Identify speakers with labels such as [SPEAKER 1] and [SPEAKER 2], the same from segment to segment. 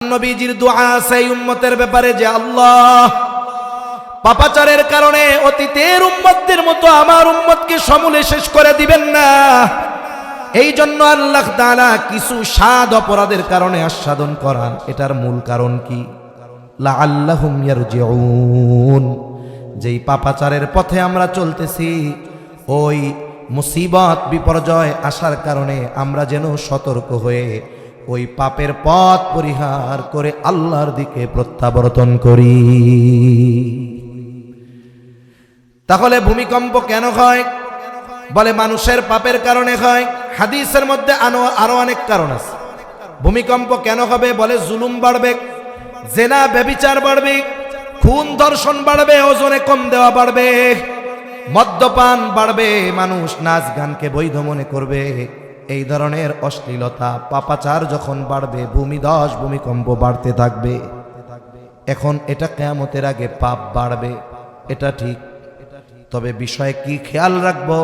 [SPEAKER 1] নবীজির দোয়া আছে উম্মতের ব্যাপারে যে আল্লাহ পাপাচারের কারণে অতীতের উম্মতদের মতো আমার উম্মতকে সমূলে শেষ করে দিবেন না। এই জন্য আল্লাহ তাআলা কিছু সাদ অপরাধের কারণে আস্বাদন করান। এটার মূল কারণ কি? লাআল্লাহুম ইয়ারজিউন। যেই পাপাচারের পথে আমরা চলতেছি, ওই মুসিবত বিপর্যয় আসার কারণে আমরা যেন সতর্ক হয়ে ওই পাপের পথ পরিহার করে আল্লাহর দিকে প্রত্যাবর্তন করি। তাহলে ভূমিকম্প কেন হয়? বলে মানুষের পাপের কারণে হয়। হাদিসের মধ্যে আরো অনেক কারণ আছে। ভূমিকম্প কেন হবে? বলে জুলুম বাড়বে, জেনা ব্যভিচার বাড়বে, খুন ধর্ষণ বাড়বে, ওজনে কম দেওয়া বাড়বে, মদ্যপান বাড়বে, মানুষ নাচ গানকে বৈধ মনে করবে। এই ধরনের অশ্লীলতা পাপাচার যখন বাড়বে, ভূমিধস ভূমিকম্প বাড়তে থাকবে। এখন এটা কিয়ামতের আগে পাপ বাড়বে, এটা ঠিক। তবে বিষয় কি খেয়াল রাখবো?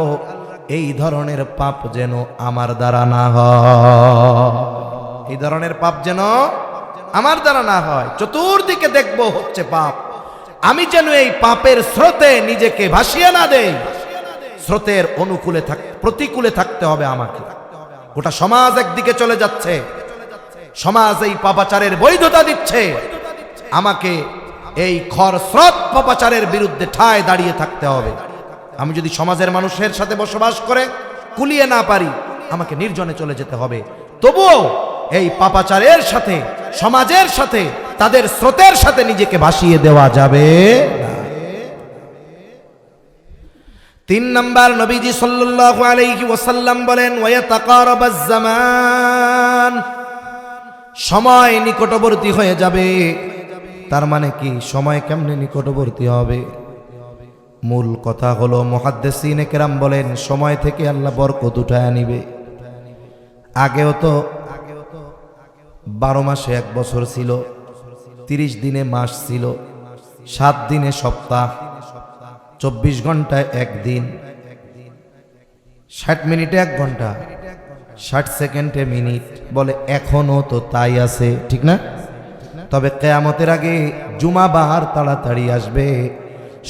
[SPEAKER 1] এই ধরনের পাপ যেন আমার দ্বারা না হয়, এই ধরনের পাপ যেন আমার দ্বারা না হয়। চতুর্দিকে দেখবো হচ্ছে পাপ, আমি যেন এই পাপের স্রোতে নিজেকে ভাসিয়ে না দেই। স্রোতের অনুকূলে প্রতিকূলে থাকতে হবে আমাকে। গোটা সমাজ একদিকে চলে যাচ্ছে, সমাজ এই পাপাচারের বৈধতা দিচ্ছে, আমাকে এই খরস্রোত পাপাচারের বিরুদ্ধে ঠায় দাঁড়িয়ে থাকতে হবে। আমি যদি সমাজের মানুষের সাথে বসবাস করে কুলিয়ে না পারি, আমাকে নির্জনে চলে যেতে হবে। তবুও এই পাপাচারের সাথে, সমাজের সাথে, তাদের স্রোতের সাথে নিজেকে ভাসিয়ে দেওয়া যাবে না। 3 নাম্বার, নবীজি সাল্লাল্লাহু আলাইহি ওয়াসাল্লাম বলেন ওয়ায়াতাকারাবাজ জামান, সময় নিকটবর্তী হয়ে যাবে। তার মানে কি? সময় কেমনে নিকটবর্তী হবে? মূল কথা হলো মুহাদ্দিসিনে কেরাম বলেন সময় থেকে আল্লাহ বরকত উঠায় নিবে। আগেও তো 12 মাসে 1 বছর ছিল, 30 দিনে মাস ছিল, 7 দিনে সপ্তাহ, 24 ঘন্টায় 1 দিন, 60 মিনিটে 1 ঘন্টা, 60 সেকেন্ডে মিনিট। বলে এখনো তো তাই আছে, ঠিক না? তবে কিয়ামতের আগে জুমাবার তাড়াতাড়ি আসবে,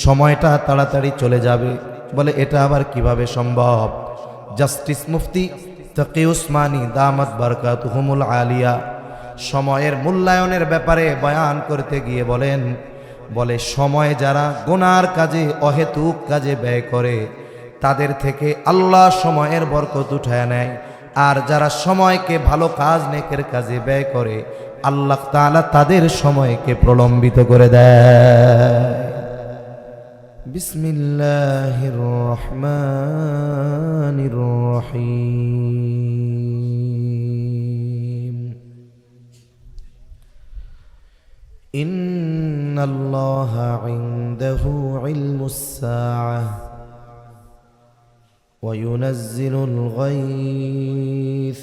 [SPEAKER 1] সময়টা তাড়াতাড়ি চলে যাবে। বলে এটা আবার কিভাবে সম্ভব? জাস্টিস মুফতি তাকি উসমানী দামাত বারকাতুহুমুল আলিয়া সময়ের মূল্যায়নের ব্যাপারে বয়ান করতে গিয়ে বলেন, বলে সময় যারা গুনার কাজে, অহেতুক কাজে ব্যয় করে, তাদের থেকে আল্লাহ সময়ের বরকত উঠায় নেয়। আর যারা সময়কে ভালো কাজ, নেকের কাজে ব্যয় করে, আল্লাহ তাআলা তাদের সময়কে প্রলম্বিত করে দেয়। বিসমিল্লাহির রহমানির রহিম। ইন্নাল্লাহা ইনদাহু ইলমুস সাআহ ওয়া ইউনাজ্জিলুল গায়থ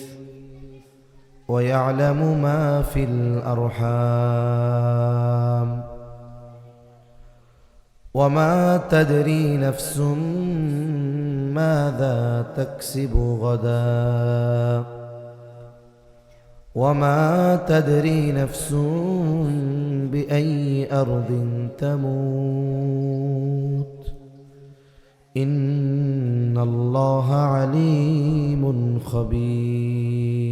[SPEAKER 1] ওয়া ইয়ালামু মা ফিল আরহাম ওয়া মা তাদরি নাফসুম মাযা তাকসিবু গাদা وما تدري نفس بأي أرض تموت إن الله عليم خبير.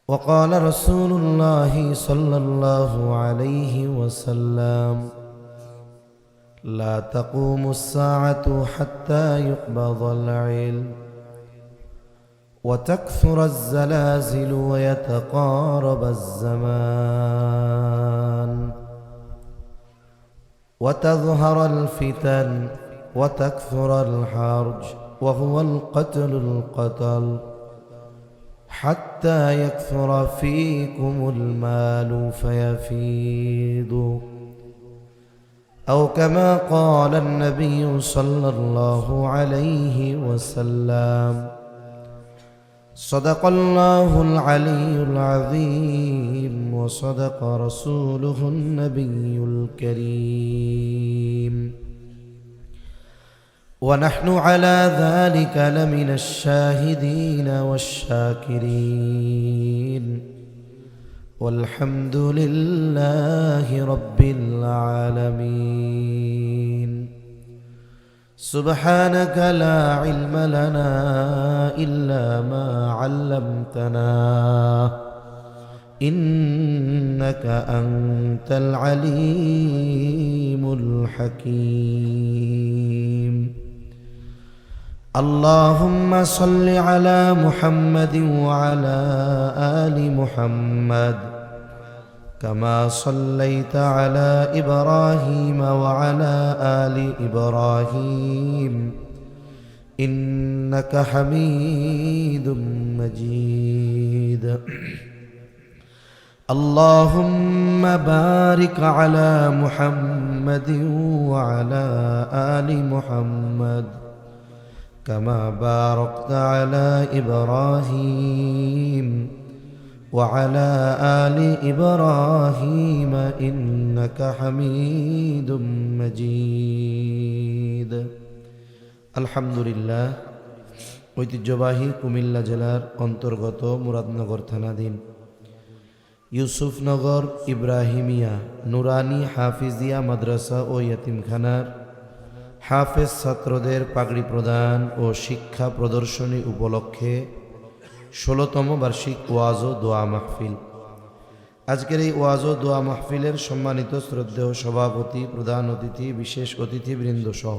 [SPEAKER 1] وقال رسول الله صلى الله عليه وسلم لا تقوم الساعة حتى يقبض العلم وتكثر الزلازل ويتقارب الزمان وتظهر الفتن وتكثر الحرج وهو القتل حتى يكثر فيكم المال فيفيض أو كما قال النبي صلى الله عليه وسلم. صدق الله العلي العظيم وصدق رسوله النبي الكريم. ونحن على ذلك لمن الشاهدين والشاكرين والحمد لله رب العالمين سبحانك لا علم لنا إلا ما علمتنا إنك أنت العليم الحكيم اللهم صل على محمد وعلى آل محمد كما صليت على إبراهيم وعلى آل إبراهيم إنك حميد مجيد اللهم بارك على محمد وعلى آل محمد كما باركت على إبراهيم وعلى آل إبراهيم إنك حميد مجيد الحمد لله ঐতিহ্যবাহী কুমিল্লা জেলার অন্তর্গত মুরাদনগর থানাধীন ইউসুফনগর ইব্রাহিমিয়া নুরানি হাফিজিয়া মাদ্রাসা ও ইয়াতিমখানার হাফেজ ছাত্রদের পাগড়ি প্রদান ও শিক্ষা প্রদর্শনী উপলক্ষে ১৬তম বার্ষিক ওয়াজ ও দোয়া মাহফিল। আজকের এই ওয়াজ ও দোয়া মাহফিলের সম্মানিত শ্রদ্ধেয় সভাপতি, প্রধান অতিথি, বিশেষ অতিথিবৃন্দ সহ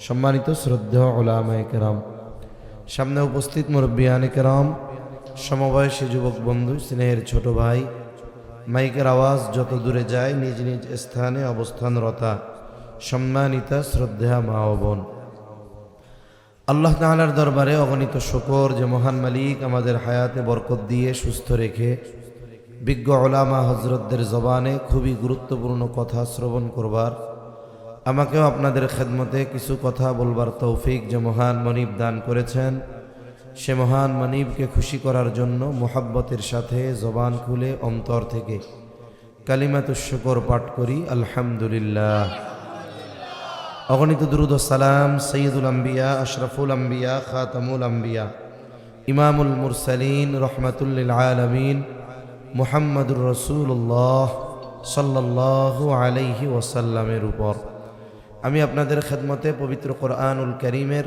[SPEAKER 1] সম্মানিত শ্রদ্ধেয় উলামায়ে কেরাম, সামনে উপস্থিত মুরব্বিয়ানে কেরাম, সমবয়সী যুবক বন্ধু, স্নেহের ছোট ভাই, মাইকের আওয়াজ যত দূরে যায় নিজ নিজ স্থানে অবস্থানরতা সম্মানিতা শ্রদ্ধা মা ও বোন, আল্লাহ তাআলার দরবারে অগণিত শুকর যে মহান মালিক আমাদের হায়াতে বরকত দিয়ে সুস্থ রেখে বিজ্ঞ উলামা হযরতদের জবানে খুবই গুরুত্বপূর্ণ কথা শ্রবণ করবার, আমাকেও আপনাদের খেদমতে কিছু কথা বলবার তৌফিক যে মহান মনিব দান করেছেন, সে মহান মনিবকে খুশি করার জন্য মোহাব্বতের সাথে জবান খুলে অন্তর থেকে কালিমাতুশ শুকর পাঠ করি আলহামদুলিল্লাহ। অগণিত দুরূদ ও সালাম সৈয়দুল আম্বিয়া, আশরাফুল আম্বিয়া, খাতামুল আম্বিয়া, ইমামুল মুরসালিন, রহমাতুল লিল আলামিন মুহাম্মাদুর রাসূলুল্লাহ সাল্লাল্লাহু আলাইহি ওয়াসাল্লামের উপর। আমি আপনাদের খেদমতে পবিত্র কোরআনুল কারীমের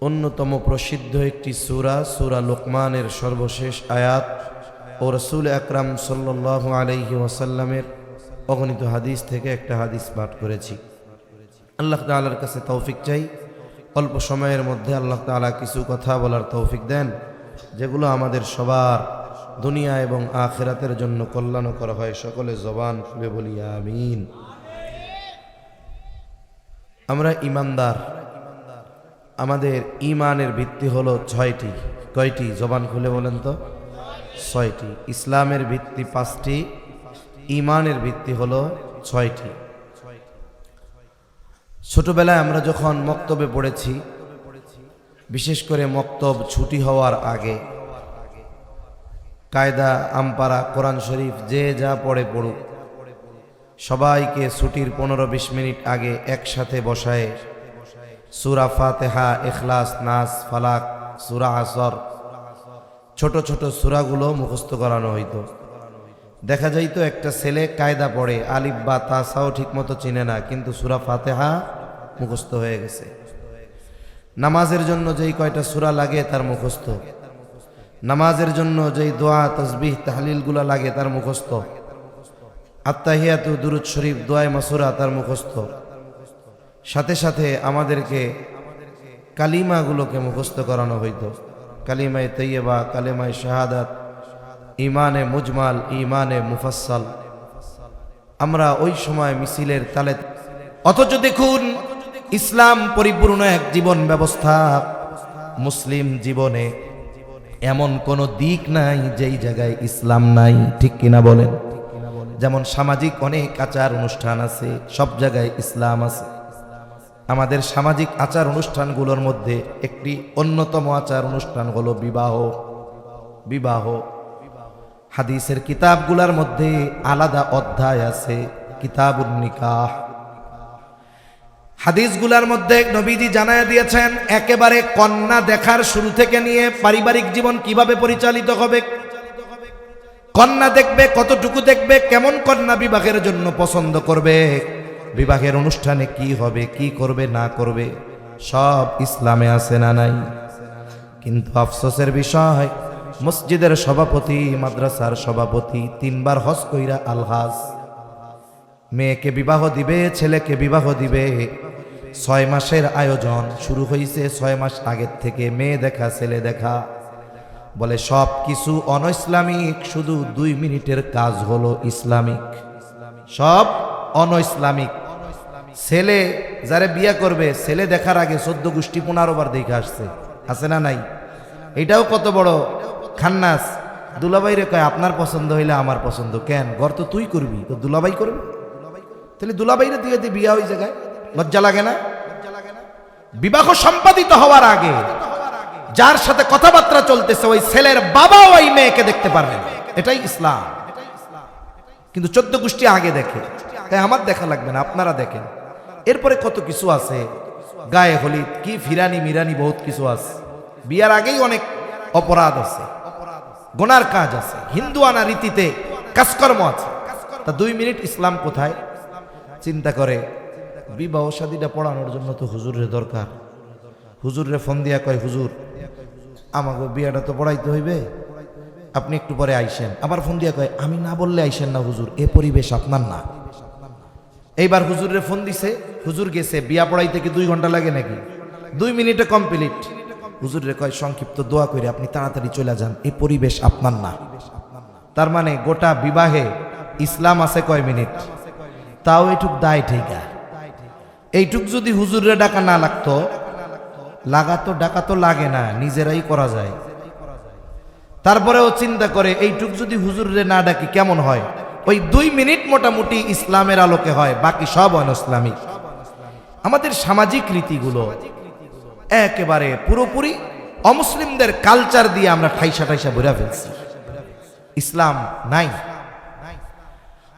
[SPEAKER 1] অন্যতম প্রসিদ্ধ একটি সূরা, সূরা লুকমানের সর্বশেষ আয়াত ও রাসূল আকরাম সাল্লাল্লাহু আলাইহি ওয়াসাল্লামের অগণিত হাদিস থেকে একটা হাদিস পাঠ করেছি। আল্লাহ তাআলার কাছে তৌফিক চাই, অল্প সময়ের মধ্যে আল্লাহ তাআলা কিছু কথা বলার তৌফিক দেন যেগুলো আমাদের সবার দুনিয়া এবং আখিরাতের জন্য কল্যাণকর হয়। সকলে জবান খুলে বলি আমিন। আমরা ঈমানদার, আমাদের ঈমানের ভিত্তি হলো ৬টি। কয়টি? জবান খুলে বলেন তো। ৬টি। ইসলামের ভিত্তি ৫টি, ঈমানের ভিত্তি হলো ৬টি। ছোটবেলায় আমরা যখন মক্তবে পড়েছি, বিশেষ করে মক্তব ছুটি হওয়ার আগে কায়দা আমপারা কোরআন শরীফ যে যা পড়ে পড়ুক, সবাইকে ছুটির ১৫-২০ মিনিট আগে একসাথে বসায় সূরা ফাতিহা, ইখলাস, নাস, ফালাক, সূরা আসর, ছোট ছোট সূরাগুলো মুখস্থ করানো হইতো। দেখা যাইতো একটা ছেলে কায়দা পড়ে, আলিফ বা তাসাও ঠিকমতো চিনে না, কিন্তু সূরা ফাতিহা মুখস্থ হয়ে গেছে। নামাজের জন্য যেই কয়টা সূরা লাগে তার মুখস্থ, নামাজের জন্য যেই দোয়া, তাসবিহ, তাহলিলগুলো লাগে তার মুখস্থ, আত্তাহিয়াতু, দুরূদ শরীফ, দোয়া মাসুরা তার মুখস্থ। সাথে সাথে আমাদেরকে কালিমাগুলোকে মুখস্থ করানো হইতো। কালিমায়ে তাইয়্যিবা, কালিমায়ে শাহাদাত, ঈমানে মুজমাল, ঈমানে মুফাসসাল। আমরা ওই সময় মিছিলের তালে, অথচ দেখুন ইসলাম পরিপূর্ণ এক জীবন ব্যবস্থা। মুসলিম জীবনে এমন কোনো দিক নাই যেই জায়গায় ইসলাম নাই, ঠিক কিনা বলেন? যেমন সামাজিক অনেক আচার অনুষ্ঠান আছে, সব জায়গায় ইসলাম আছে। আমাদের সামাজিক আচার অনুষ্ঠানগুলোর মধ্যে একটি অন্যতম আচার অনুষ্ঠান হলো বিবাহ। বিবাহ হাদিসের কিতাবগুলোর মধ্যে আলাদা অধ্যায় আছে, কিতাবুন নিকাহ। হাদিসগুলোর মধ্যে নবীজি জানায় দিয়েছেন একেবারে কন্যা দেখার শুরু থেকে নিয়ে পারিবারিক জীবন কিভাবে পরিচালিত হবে, কন্যা দেখবে কতটুকু দেখবে, কেমন কন্যা বিবাহের জন্য পছন্দ করবে, বিবাহের অনুষ্ঠানে কি হবে কি করবে না করবে, সব ইসলামে আছে না নাই। কিন্তু আফসোসের বিষয়, মসজিদের সভাপতি, মাদ্রাসার সভাপতি 3 বার হজ কইরা আলহাজ, মেয়েকে বিবাহ দিবে ছেলেকে বিবাহ দিবে, 6 মাসের আয়োজন শুরু হয়েছে 6 মাস আগের থেকে, মেয়ে দেখা ছেলে দেখা, বলে সব কিছু অনইসলামিক, শুধু 2 মিনিটের কাজ হলো ইসলামিক, সব অনইসলামিক। ছেলে যারে বিয়ে করবে ছেলে দেখার আগে 14 গোষ্ঠী 15 বার দেখে আসছে, আছে না নাই? এটাও কত বড় খান্নাস। দুলাভাইরে কয় আপনার পছন্দ হইলে আমার পছন্দ, কেন ঘর তো তুই করবি, তো দুলাভাই করবে, তাহলে দুলাভাইরে দিয়ে দিয়ে বিয়া ওই জায়গায়, লজ্জা লাগে না? বিবাহ সম্পাদিত হওয়ার আগে যার সাথে কথাবার্তা চলতেছে ওই ছেলের বাবা ওই মেয়েকে দেখতে পারবে না, এটাই ইসলাম। কিন্তু 14 গোষ্ঠী আগে দেখে, তাই আমার দেখা লাগবে না, আপনারা দেখেন। এরপরে কত কিছু আছে, গায়ে হলিদ কি ফিরানি মিরানি বহুত কিছু আছে, বিয়ার আগেই অনেক অপরাধ আছে, গোনার কাজ আছে, হিন্দুয়ানা রীতিতে কাজকর্ম আছে। তা 2 মিনিট ইসলাম কোথায়? চিন্তা করে বিবাহ শাদীটা পড়ানোর জন্য তো হুজুরের দরকার। হুজুরে ফোন দিয়া কয় হুজুর আমাকে বিয়াটা তো পড়াইতে হইবে, আপনি একটু পরে আইসেন। আবার ফোন দিয়া কয় আমি না বললে আইসেন না হুজুর, এ পরিবেশ আপনার না। এইবার হুজুরে ফোন দিছে, হুজুর গেছে, বিয়া পড়াইতে কি 2 ঘন্টা লাগে নাকি? 2 মিনিটে কমপ্লিট। হুজুরে কয় সংক্ষিপ্ত দোয়া করে আপনি তাড়াতাড়ি চলে যান, এই পরিবেশ আপনার না। তার মানে গোটা বিবাহে ইসলাম আছে কয় মিনিট? তাও এইটুক দায় ঠিকা। এইটুক যদি হুজুরে ডাকা না লাগতো, ডাকা তো লাগে না, নিজেরাই করা যায়। তারপরেও চিন্তা করে এইটুক যদি হুজুরে না ডাকি কেমন হয়? ওই 2 মিনিট মোটামুটি ইসলামের আলোকে হয়, বাকি সব অনইসলামিক। আমাদের সামাজিক রীতিগুলো একেবারে পুরোপুরি অমুসলিমদের কালচার দিয়ে আমরা ঠাইসা ঠাইসা ভরে ফেলছি, ইসলাম নাই।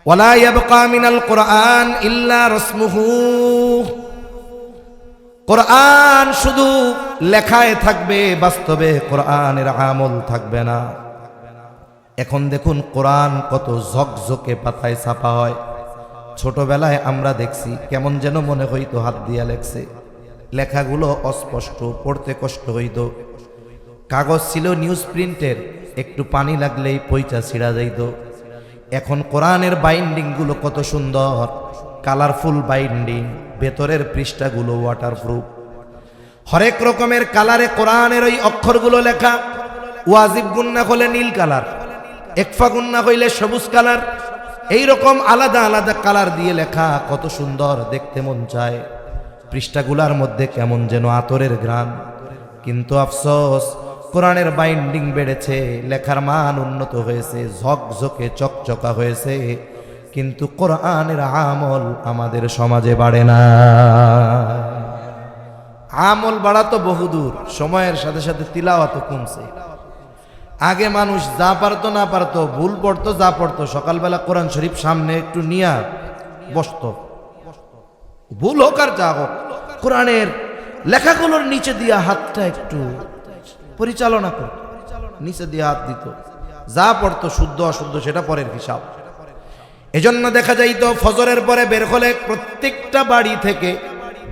[SPEAKER 1] ওয়ালা ইয়াবকা মিনাল কুরআন ইল্লা রাসমুহু, কোরআন শুধু লেখায় থাকবে, বাস্তবে কোরআনের আমল থাকবে না। এখন দেখুন কোরআন কত ঝকঝকে পাতায় ছাপা হয়। ছোটবেলায় আমরা দেখছি কেমন যেন মনে হইতো হাত দিয়া লেখছে, লেখাগুলো অস্পষ্ট, পড়তে কষ্ট হইত। কাগজ ছিল নিউজ প্রিন্টের, একটু পানি লাগলেই পইচা ছিঁড়া যাইত। এখন কোরআনের বাইন্ডিংগুলো কত সুন্দর, কালারফুল বাইন্ডিং, ভেতরের পৃষ্ঠাগুলো ওয়াটারপ্রুফ, হরেক রকমের কালারে কোরআনের ওই অক্ষরগুলো লেখা। ওয়াজিব গুন্না হলে নীল কালার, একফা গুন্না হইলে সবুজ কালার, এইরকম আলাদা আলাদা কালার দিয়ে লেখা, কত সুন্দর দেখতে মন চায়। পৃষ্ঠাগুলার মধ্যে কেমন যেন আতরের ঘ্রাণ। কিন্তু আফসোস, কোরআনের বাইন্ডিং বেড়েছে, লেখার মান উন্নত হয়েছে, ঝকঝকে চকচকা হয়েছে, কিন্তু কোরআনের আমল আমাদের সমাজে বাড়ে না। আমল বাড়া তো বহুদূর, সময়ের সাথে সাথে তিলাওয়াত কমছে। আগে মানুষ যা পারতো না পারতো, ভুল পড়তো যা পড়তো, সকালবেলা কোরআন শরীফ সামনে একটু নিয়া বসতো, ভুল হোক আর যা হোক, কোরআনের লেখাগুলোর নিচে দিয়া হাতটা একটু পরিচালনা করত, নিচে দিয়ে হাত দিত, যা পড়তো শুদ্ধ অশুদ্ধ সেটা পরের হিসাব। এজন্য দেখা যাইতো ফজরের পরে বের হলে প্রত্যেকটা বাড়ি থেকে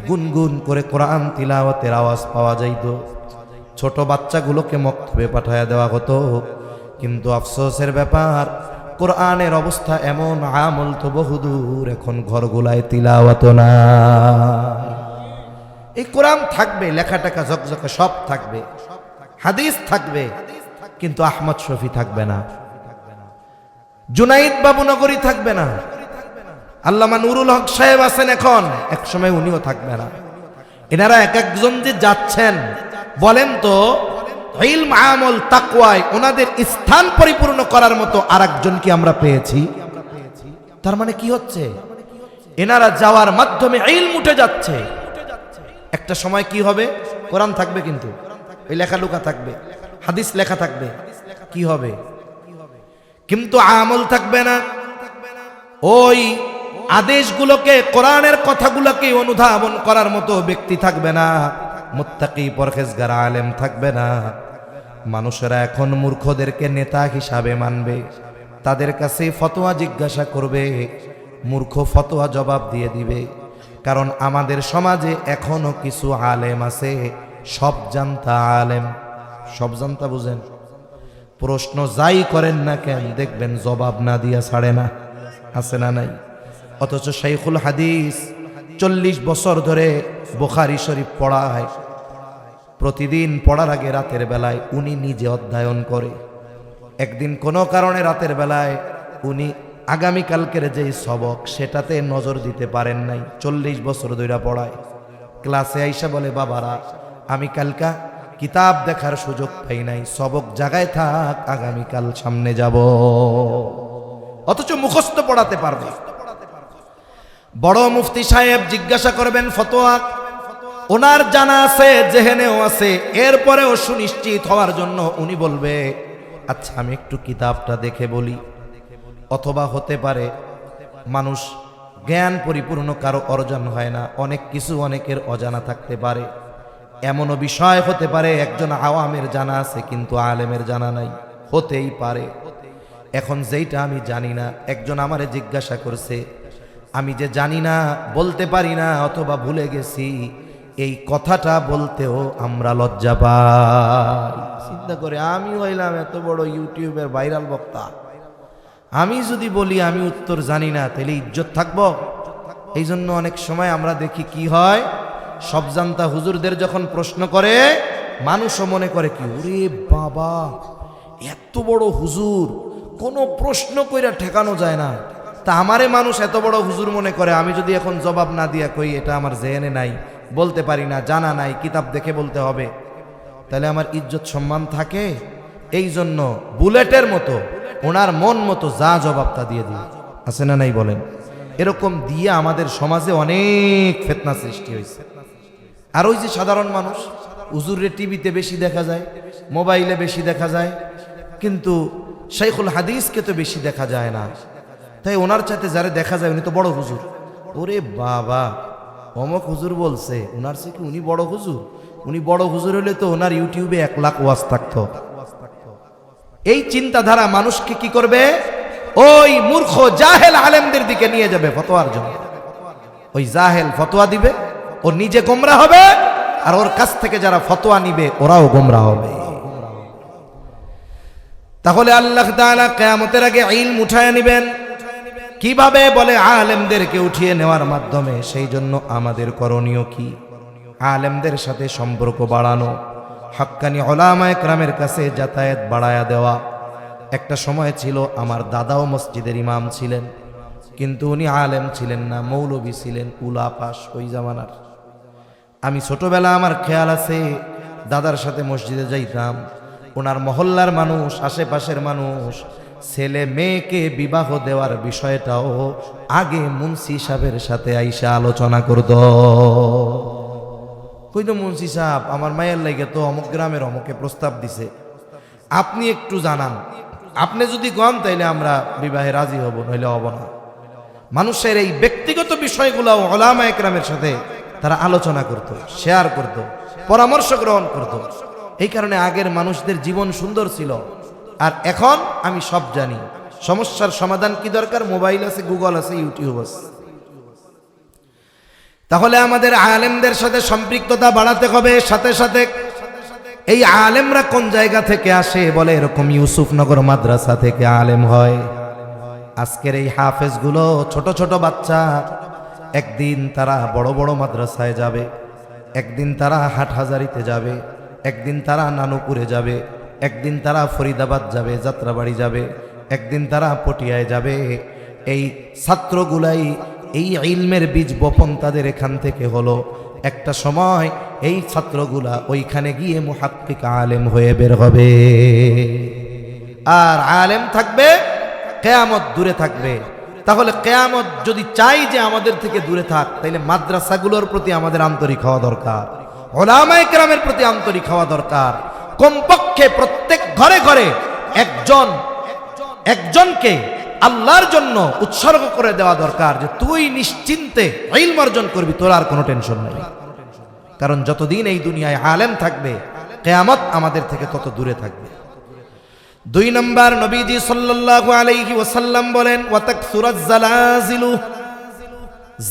[SPEAKER 1] গুনগুন করে কোরআন তিলাওয়াতের আওয়াজ পাওয়া যাইত। ছোট বাচ্চাগুলোকে মক্তবে পাঠায়া দেওয়া হতো। কিন্তু আফসোসের ব্যাপার, কোরআনের অবস্থা এমন, আমল তো বহুদূর, এখন ঘরগুলায় তিলাওয়াত না। এই কোরআন থাকবে, লেখা টাকা ঝকঝকে সব থাকবে, হাদিস থাকবে, কিন্তু আহমদ শফি থাকবে না, জুনাইদ বাবুনগরী থাকবে না, আল্লামা নুরুল হক সাহেব আছেন এখন, এক সময় উনিও থাকবে না। এনারা এক একজন যে যাচ্ছেন, বলেন তো ইলম আমল তাকওয়ায় ওনাদের স্থান পরিপূর্ণ করার মতো আরেকজন কি আমরা পেয়েছি? তার মানে কি হচ্ছে, এনারা যাওয়ার মাধ্যমে ইলম উঠে যাচ্ছে। একটা সময় কি হবে, কোরআন থাকবে কিন্তু ওই লেখা লুকা থাকবে, হাদিস লেখা থাকবে, কি হবে? কিন্তু আমল থাকবে না। ওই আদেশগুলোকে, কোরআনের কথাগুলোকে অনুধাবন করার মতো ব্যক্তি থাকবে না, মুত্তাকি পরহেজগার আলেম থাকবে না। মানুষেরা এখন মূর্খদেরকে নেতা হিসাবে মানবে, তাদের কাছে ফতোয়া জিজ্ঞাসা করবে, মূর্খ ফতোয়া জবাব দিয়ে দিবে। কারণ আমাদের সমাজে এখনো কিছু আলেম আছে, সব জানতা আলেম। সব জানতা বুঝেন? প্রশ্ন যাই করেন না কেন দেখবেন জবাব না দিয়া ছাড়ে না, আছে না নাই? অথচ শাইখুল হাদিস 40 বছর ধরে বুখারী শরীফ পড়ায়, প্রতিদিন পড়ার আগে রাতের বেলায় উনি নিজে অধ্যয়ন করে। একদিন কোনো কারণে রাতের বেলায় উনি আগামীকালকের যে সবক সেটাতে নজর দিতে পারেন নাই। 40 বছর ধরে পড়ায়। ক্লাসে আইসা বলে, বাবারা আমি কালকা কিতাব দেখার সুযোগ পাই নাই, সবক জায়গায় থাক, আগামীকাল সামনে যাব। অথচ মুখস্থ পড়াতে পারবে। বড় মুফতি সাহেব জিজ্ঞাসা করবেন ফতোয়া, ওনার জানা আছে, জেহেনেও আছে, এরপরেও সুনিশ্চিত হওয়ার জন্য উনি বলবে, আচ্ছা আমি একটু কিতাবটা দেখে বলি। অথবা হতে পারে মানুষ জ্ঞান পরিপূর্ণ কারো অর্জন হয় না, অনেক কিছু অনেকের অজানা থাকতে পারে। এমনও বিষয় হতে পারে একজন আওয়ামের জানা আছে কিন্তু আলেমের জানা নাই, হতেই পারে। এখন যেইটা আমি জানি না, একজন আমারে জিজ্ঞাসা করছে, আমি যে জানি না, বলতে পারি না অথবা ভুলে গেছি, এই কথাটা বলতেও আমরা লজ্জা পাই। চিন্তা করে আমি হইলাম এত বড় ইউটিউবের ভাইরাল বক্তা, আমি যদি বলি আমি উত্তর জানি না, তাহলে ইজ্জত থাকবো? এই জন্য অনেক সময় আমরা দেখি কি হয়, সব জানতা হুজুরদের যখন প্রশ্ন করে, মানুষও মনে করে কি, ওরে বাবা এত বড় হুজুর, কোনো প্রশ্ন কইরা ঠেকানো যায় না। তা আমারে মানুষ এত বড় হুজুর মনে করে, আমি যদি এখন জবাব না দিয়া কই এটা আমার জেহেনে নাই, বলতে পারি না, জানা নাই, কিতাব দেখে বলতে হবে, তাহলে আমার ইজ্জত সম্মান থাকে? এই জন্য বুলেটের মতো ওনার মন মতো যা জবাব তা দিয়ে দিই, আছে না নাই বলেন? এরকম দিয়ে আমাদের সমাজে অনেক ফিতনা সৃষ্টি হয়েছে। আর ওই যে সাধারণ মানুষ, হুজুরে টিভিতে বেশি দেখা যায়, মোবাইলে বেশি দেখা যায়, কিন্তু শাইখুল হাদিসকে তো বেশি দেখা যায় না। তাই ওনার চাইতে যারা দেখা যায় উনি তো বড় হুজুর। ওরে বাবা, অমক হুজুর বলছে, ওনার চেয়ে কি উনি বড় হুজুর? উনি বড় হুজুর হলে তো ওনার ইউটিউবে 1 লাখ ওয়াজ থাকতো। এই চিন্তাধারা মানুষকে কি করবে? ওই মূর্খ জাহেল আলেমদের দিকে নিয়ে যাবে ফতোয়ার জন্য। ওই জাহেল ফতোয়া দিবে, ও নিজে গোমরা হবে, আর ওর কাছ থেকে যারা ফতোয়া নিবে ওরাও গোমরা হবে। তাহলে আল্লাহ তাআলা কিয়ামতের আগে ইলম উঠায় নেবেন। কিভাবে? বলে আলেমদেরকে উঠিয়ে নেওয়ার মাধ্যমে। সেই জন্য আমাদের করণীয় কি? আলেমদের সাথে সম্পর্ক বাড়ানো, হাক্কানি উলামায়ে কেরামের কাছে যাতায়াত বাড়ায়া দেওয়া। একটা সময় ছিল আমার দাদাও মসজিদের ইমাম ছিলেন, কিন্তু উনি আলেম ছিলেন না, মৌলবী ছিলেন, উলাপাস ওই জামানার। আমি ছোটবেলা আমার খেয়াল আছে, দাদার সাথে মসজিদে যাইতাম। ওনার মহল্লার মানুষ, আশেপাশের মানুষ ছেলে মেয়েকে বিবাহ দেওয়ার বিষয়টাও আগে মুন্সি সাহেবের সাথে আইসা আলোচনা করত। কইতো, মুন্সি সাহেব আমার মায়ের লাগে তো অমুক গ্রামের অমুকে প্রস্তাব দিছে, আপনি একটু জানান, আপনি যদি কন তাইলে আমরা বিবাহে রাজি হব, নইলে হব না। মানুষের এই ব্যক্তিগত বিষয়গুলো উলামায়ে কেরামের সাথে তারা আলোচনা করত, শেয়ার করত, পরামর্শ গ্রহণ করত। এই কারণে আগের মানুষদের জীবন সুন্দর ছিল। আর এখন আমি সব জানি, সমস্যার সমাধান কি দরকার? মোবাইল আছে, গুগল আছে, ইউটিউব আছে। তাহলে আমাদের আলেমদের সাথে সম্পৃক্ততা বাড়াতে হবে। সাথে সাথে এই আলেমরা কোন জায়গা থেকে আসে? বলে এরকম ইউসুফনগর মাদ্রাসা থেকে আলেম হয়। আজকের এই হাফেজগুলো ছোট ছোট বাচ্চা, একদিন তারা বড় বড় মাদ্রাসায় যাবে, একদিন তারা হাটহাজারিতে যাবে, একদিন তারা নানুপুরে যাবে, একদিন তারা ফরিদাবাদ যাবে, যাত্রাবাড়ি যাবে, একদিন তারা পটিয়ায় যাবে। এই ছাত্রগুলাই এই ইলমের বীজ বপন তাদের এখান থেকে হলো। একটা সময় এই ছাত্রগুলা ওইখানে গিয়ে মুহাক্কিক আলেম হয়ে বের হবে। আর আলেম থাকবে, কিয়ামত দূরে থাকবে। তাহলে কিয়ামত যদি চাই যে আমাদের থেকে দূরে থাক, তাইলে মাদ্রাসাগুলোর প্রতি আমাদের আন্তরিক হওয়া দরকার, উলামায়ে কেরামের প্রতি আন্তরিক হওয়া দরকার। কমপক্ষে প্রত্যেক ঘরে ঘরে একজনকে আল্লাহর জন্য উৎসর্গ করে দেওয়া দরকার, যে তুই নিশ্চিন্তে ইলম অর্জন করবি, তোর আর কোনো টেনশন নেই। কারণ যতদিন এই দুনিয়ায় আলেম থাকবে, কিয়ামত আমাদের থেকে তত দূরে থাকবে। 2 নম্বর, নবীজি সাল্লাল্লাহু আলাইহি ওয়াসাল্লাম বলেন, ওয়া তাকসুরাজ জালাজিলু,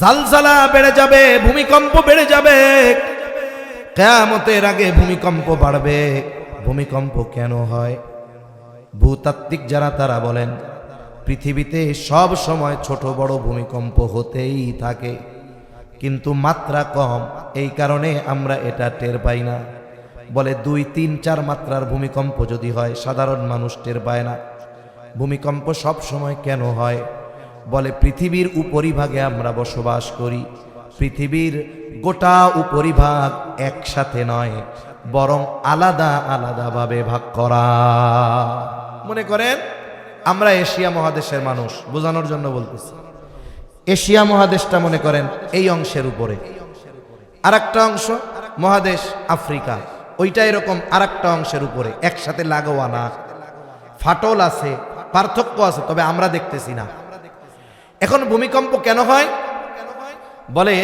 [SPEAKER 1] জালজালা বেড়ে যাবে, ভূমিকম্প বেড়ে যাবে। কিয়ামতের আগে ভূমিকম্প বাড়বে। ভূমিকম্প কেন হয়? ভূতাত্ত্বিক যারা তারা বলেন, পৃথিবীতে সব সময় ছোট বড় ভূমিকম্প হতেই থাকে, কিন্তু মাত্রা কম, এই কারণে আমরা এটা টের পাই না। বলে 2, 3, 4 মাত্রার ভূমিকম্প যদি হয়, সাধারণ মানুষ টের পায় না। ভূমিকম্প সব সময় কেন হয়? বলে পৃথিবীর উপরিভাগে আমরা বসবাস করি, পৃথিবীর গোটা উপরিভাগ একসাথে নয়, বরং আলাদা আলাদাভাবে ভাগ করা। মনে করেন আমরা এশিয়া মহাদেশের মানুষ, বোঝানোর জন্য বলতেছি। এশিয়া মহাদেশটা মনে করেন এই অংশের উপরে, আর একটা অংশ মহাদেশ আফ্রিকা, ওইটা এরকম আর একটা অংশের উপরে, একসাথে লাগোয়া না, ফাটল আছে, পার্থক্য আছে, তবে আমরা দেখতেছি না। এখন ভূমিকম্প কেন হয়? বলে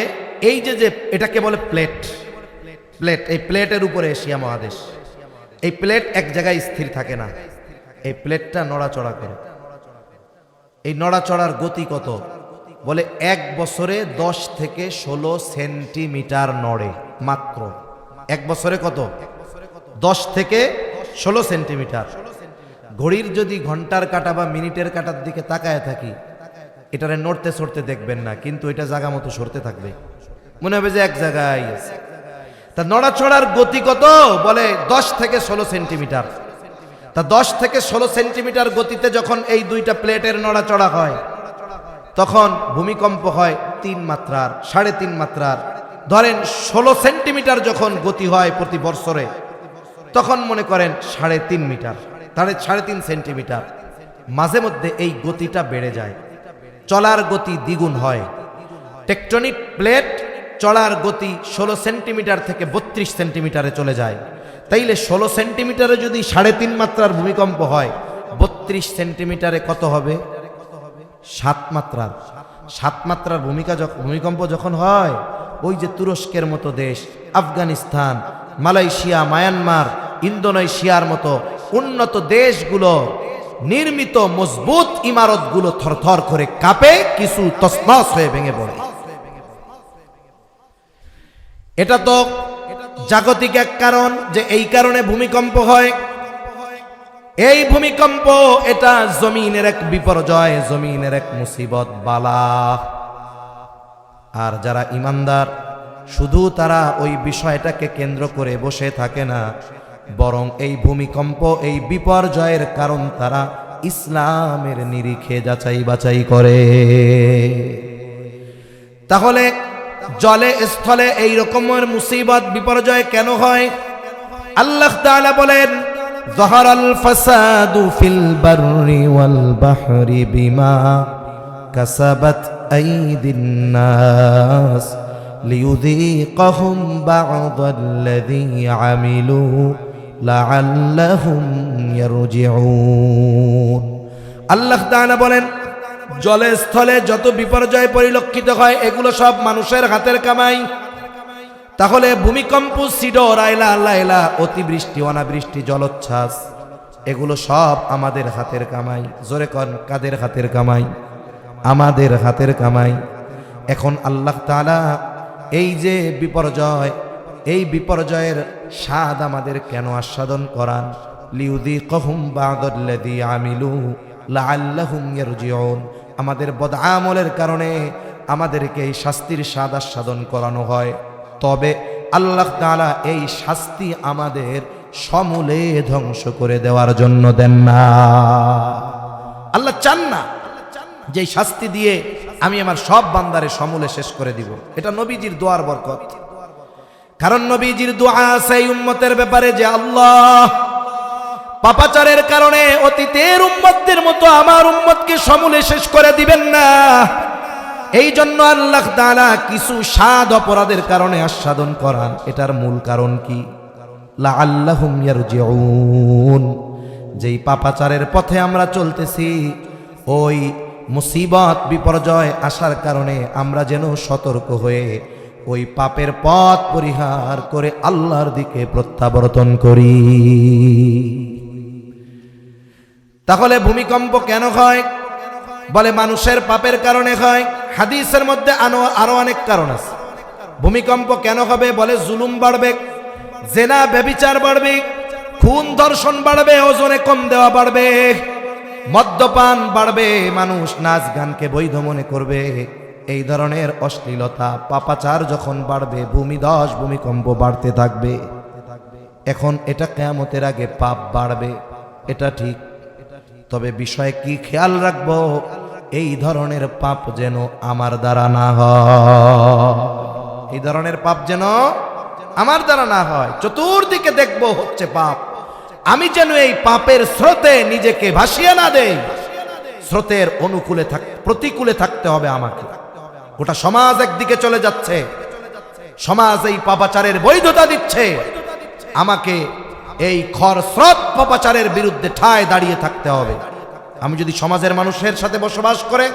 [SPEAKER 1] এই যে এটাকে বলে প্লেট, এই প্লেটের উপরে এশিয়া মহাদেশ, এই প্লেট এক জায়গায় স্থির থাকে না, এই প্লেটটা নড়াচড়া করে। এই নড়াচড়ার গতি কত? বলে 1 বছরে 10 থেকে 16 সেন্টিমিটার নড়ে, মাত্র 1 বছরে কত? 10 থেকে 16 সেন্টিমিটার। ঘড়ির যদি ঘন্টার কাঁটা বা মিনিটের কাঁটার দিকে তাকায় থাকি, এটারে নড়তে সরতে দেখবেন না, কিন্তু এটা জায়গা মতো সরতে থাকবে, মনে হবে যে এক জায়গায় আছে। তা নড়াচড়ার গতি কত? বলে 10 থেকে 16 সেন্টিমিটার। তা 10 থেকে 16 সেন্টিমিটার গতিতে যখন এই দুইটা প্লেটের নড়াচড়া হয়, তখন ভূমিকম্প হয় 3 মাত্রার, 3.5 মাত্রার। ধরেন 16 সেন্টিমিটার যখন গতি হয় প্রতি বৎসরে, তখন মনে করেন 3.5 মিটার, তাহলে 3.5 সেন্টিমিটার। মাঝে মধ্যে এই গতিটা বেড়ে যায়, চলার গতি দ্বিগুণ হয়। টেকটনিক প্লেট চলার গতি 16 সেন্টিমিটার থেকে 32 সেন্টিমিটারে চলে যায়। তাইলে 16 সেন্টিমিটারে যদি 3.5 মাত্রার ভূমিকম্প হয়, 32 সেন্টিমিটারে কত হবে? 7 মাত্রার। 7 মাত্রার ভূমিকম্প যখন হয়, ওই যে তুরস্কের মতো দেশ, আফগানিস্তান, মালয়েশিয়া, মায়ানমার, ইন্দোনেশিয়ার মতো উন্নত দেশগুলো নির্মিত মজবুত ইমারতগুলো থরথর করে কাঁপে, কিছু তছনছ হয়ে ভেঙে পড়ে। এটা তো জাগতিক এক কারণ, যে এই কারণে ভূমিকম্প হয়। এই ভূমিকম্প এটা জমিনের এক বিপর্যয়, জমিনের এক মুসিবত বালা। আর যারা ইমানদার, শুধু তারা ওই বিষয়টাকে কেন্দ্র করে বসে থাকে না, বরং এই ভূমিকম্প, এই বিপর্যয়ের কারণ তারা ইসলামের নিরিখে যাচাই বাছাই করে। তাহলে জলে স্থলে এই রকমের মুসিবত বিপর্যয় কেন হয়? আল্লাহ তাআলা বলেন, যাহারাল ফাসাদু ফিল বাররি ওয়াল বাহরি বিমা কাসাবাত আইদিন নাস লিয়ুযীকাহুম বা'দাল্লাযী আমিলু লাআল্লাহুম ইয়ারজিউন। আল্লাহ তাআলা বলেন, জলে স্থলে যত বিপর্যয় পরিলক্ষিত হয়, এগুলো সব মানুষের হাতের কামাই। তাহলে ভূমিকম্প, সিডর, আইলা, লাইলা, অতিবৃষ্টি, অনাবৃষ্টি, জলোচ্ছ্বাস, এগুলো সব আমাদের হাতের কামাই। জোরে কন, কাদের হাতের কামাই? আমাদের হাতের কামাই। এখন আল্লাহ তাআলা এই যে বিপর্যয়, এই বিপর্যয়ের স্বাদ আমাদের কেন আস্বাদন করান? লিয়ুযীকাহুম বা'দাল্লাযী আমিলু লাআল্লাহুম ইয়ারজিউন। আমাদের বদআমলের কারণে আমাদেরকে এই শাস্তির স্বাদ আস্বাদন করানো হয়। তবে আল্লাহ তাআলা এই শাস্তি আমাদের সমূলে ধ্বংস করে দেওয়ার জন্য দেন না। আল্লাহ চান না যে শাস্তি দিয়ে আমি আমার সব বান্দারে সমূলে শেষ করে দিব। এটা নবীজির দোয়ার বরকত। কারণ নবীজির দোয়া আছে এই উম্মতের ব্যাপারে, যে আল্লাহ, পাপাচারের কারণে অতীতের উম্মতদের মতো আমার উম্মতকে সমূলে শেষ করে দিবেন না। এই জন্য আল্লাহ তাআলা কিছু স্বাদ অপরাধের কারণে আস্বাদন করান। এটার মূল কারণ কি? লাআল্লাহুম ইয়ারজিউন। যেই পাপাচারের পথে আমরা চলতেছি, ওই মুসিবত বিপর্যয় আসার কারণে আমরা যেন সতর্ক হয়ে ওই পাপের পথ পরিহার করে আল্লাহর দিকে প্রত্যাবর্তন করি। তাহলে ভূমিকম্প কেন হয়? বলে মানুষের পাপের কারণে হয়। হাদিসের মধ্যে আরো অনেক কারণ আছে। ভূমিকম্প কেন হবে? বলে জুলুম বাড়বে, জেনা ব্যভিচার বাড়বে, খুন ধর্ষণ বাড়বে, ওজনে কম দেওয়া বাড়বে, মদ্যপান বাড়বে, মানুষ নাচ গানকে বৈধ মনে করবে, এই ধরনের অশ্লীলতা পাপাচার যখন বাড়বে ভূমিধস ভূমিকম্প বাড়তে থাকবে। এখন এটা কিয়ামতের আগে পাপ বাড়বে, এটা ঠিক। তবে বিষয় কি খেয়াল রাখবো, এই ধরনের পাপ যেন আমার দ্বারা না হয়, এই ধরনের পাপ যেন আমার দ্বারা না হয়। চতুর্দিকে দেখবো হচ্ছে পাপ, আমি যেন এই পাপের স্রোতে নিজেকে ভাসিয়ে না দেই। স্রোতের অনুকূলে প্রতিকূলে থাকতে হবে আমাকে। গোটা সমাজ একদিকে চলে যাচ্ছে, সমাজ এই পাপাচারের বৈধতা দিচ্ছে, আমাকে এই স্রোত পাপাচারের বিরুদ্ধে ঠায় দাঁড়িয়ে থাকতে হবে। আমি যদি সমাজের মানুষের সাথে বসবাস করে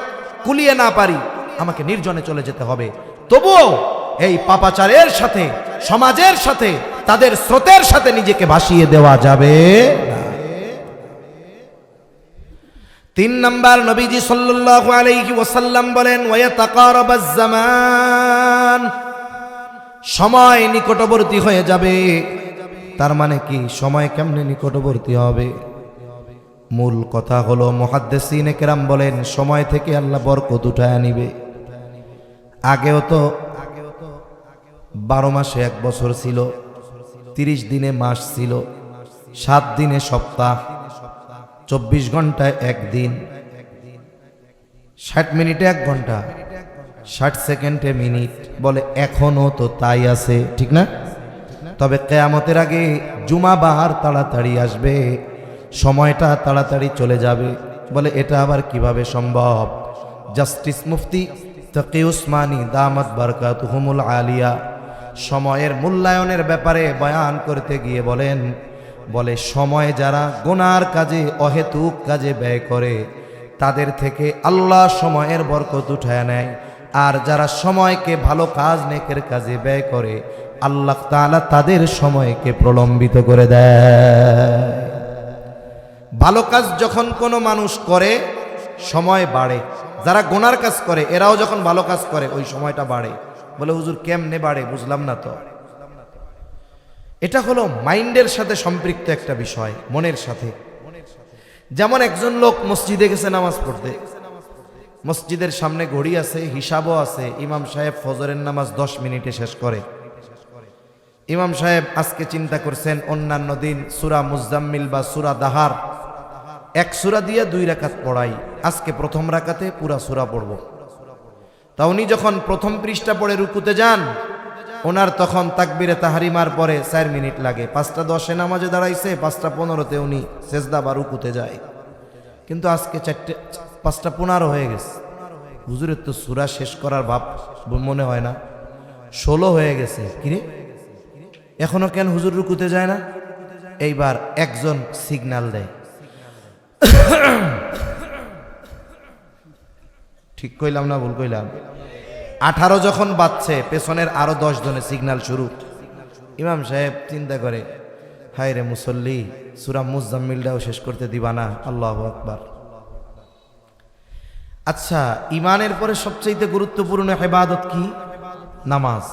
[SPEAKER 1] কুলিয়ে না পারি, আমাকে নির্জনে চলে যেতে হবে। তবুও এই পাপাচারের সাথে, সমাজের সাথে, তাদের স্রোতের সাথে নিজেকে ভাসিয়ে দেওয়া যাবে না। 3 নাম্বার, নবীজি সাল্লাল্লাহু আলাইহি ওয়াসাল্লাম বলেন ওয়ায়াতাকারাবাজ জামান, সময় নিকটবর্তী হয়ে যাবে। তার মানে কি? সময় কেমনে নিকটবর্তী হবে? মূল কথা হলো মুহাদ্দিসিনে কেরাম বলেন সময় থেকে আল্লাহ বরকত উঠায় নিবে। আগেও তো 12 মাসে 1 বছর ছিল, 30 দিনে মাস ছিল, 7 দিনে সপ্তাহ, 24 ঘন্টায় 1 দিন, 60 মিনিটে 1 ঘন্টা, 60 সেকেন্ডে মিনিট। বলে এখনো তো তাই আছে, ঠিক না? তবে কিয়ামতের আগে জুমাবার তাড়াতাড়ি আসবে, সময়টা তাড়াতাড়ি চলে যাবে। বলে এটা আবার কিভাবে সম্ভব? জাস্টিস মুফতি তাকি উসমানী দামাত বারকাতুহুমুল আলিয়া সময়ের মূল্যায়নের ব্যাপারে বয়ান করতে গিয়ে বলেন, বলে সময় যারা গুনার কাজে, অহেতুক কাজে ব্যয় করে, তাদের থেকে আল্লাহ সময়ের বরকত উঠায় নেয়। আর যারা সময়কে ভালো কাজ, নেকের কাজে ব্যয় করে, আল্লাহ তাআলা তাদের সময়কে প্রলম্বিত করে দেয়। ভালো কাজ যখন কোনো মানুষ করে সময় বাড়ে, যারা গুনার কাজ করে এরাও যখন ভালো কাজ করে ওই সময়টা বাড়ে। বলে হুজুর কেমনে বাড়ে? বুঝলাম না তো। এটা হলো মাইন্ডের সাথে সম্পৃক্ত একটা বিষয়, মনের সাথে। যেমন একজন লোক মসজিদে গেছে নামাজ পড়তে, মসজিদের সামনে ঘড়ি আছে, হিসাবও আছে, ইমাম সাহেব ফজরের নামাজ 10 মিনিটে শেষ করে। ইমাম সাহেব আজকে চিন্তা করছেন অন্যান্য দিন সূরা মুজাম্মিল বা সূরা দাহার 1 সূরা দিয়ে 2 রাকাত পড়াই, আজকে প্রথম রাকাতে পুরা সূরা পড়ব। তা উনি যখন প্রথম পৃষ্ঠা পড়ে রুকুতে যান, ওনার তখন তাকবীরে তাহরিমার পরে 4 মিনিট লাগে। 5:10 নামাজে দাঁড়াইছে, 5:15 উনি সেজদা বা রুকুতে যায়। কিন্তু আজকে 5:15 হয়ে গেছে। হুজুরের তো সূরা শেষ করার ভাব মনে হয় না, 16 হয়ে গেছে। কিরে এখনো কেন হুজুর রুকুতে যায় না? এইবার একজন সিগন্যাল দেয়, ঠিক কইলাম না ভুল কইলাম? 18 যখন বাজছে, পেছনের আরো 10 জনের সিগন্যাল শুরু। ইমাম সাহেব চিন্তা করে, হায় রে মুসল্লি, সূরা মুজাম্মিলটাও শেষ করতে দিবা না? আল্লাহু আকবার। আচ্ছা, ইমানের পরে সবচেয়ে গুরুত্বপূর্ণ ইবাদত কি? নামাজ।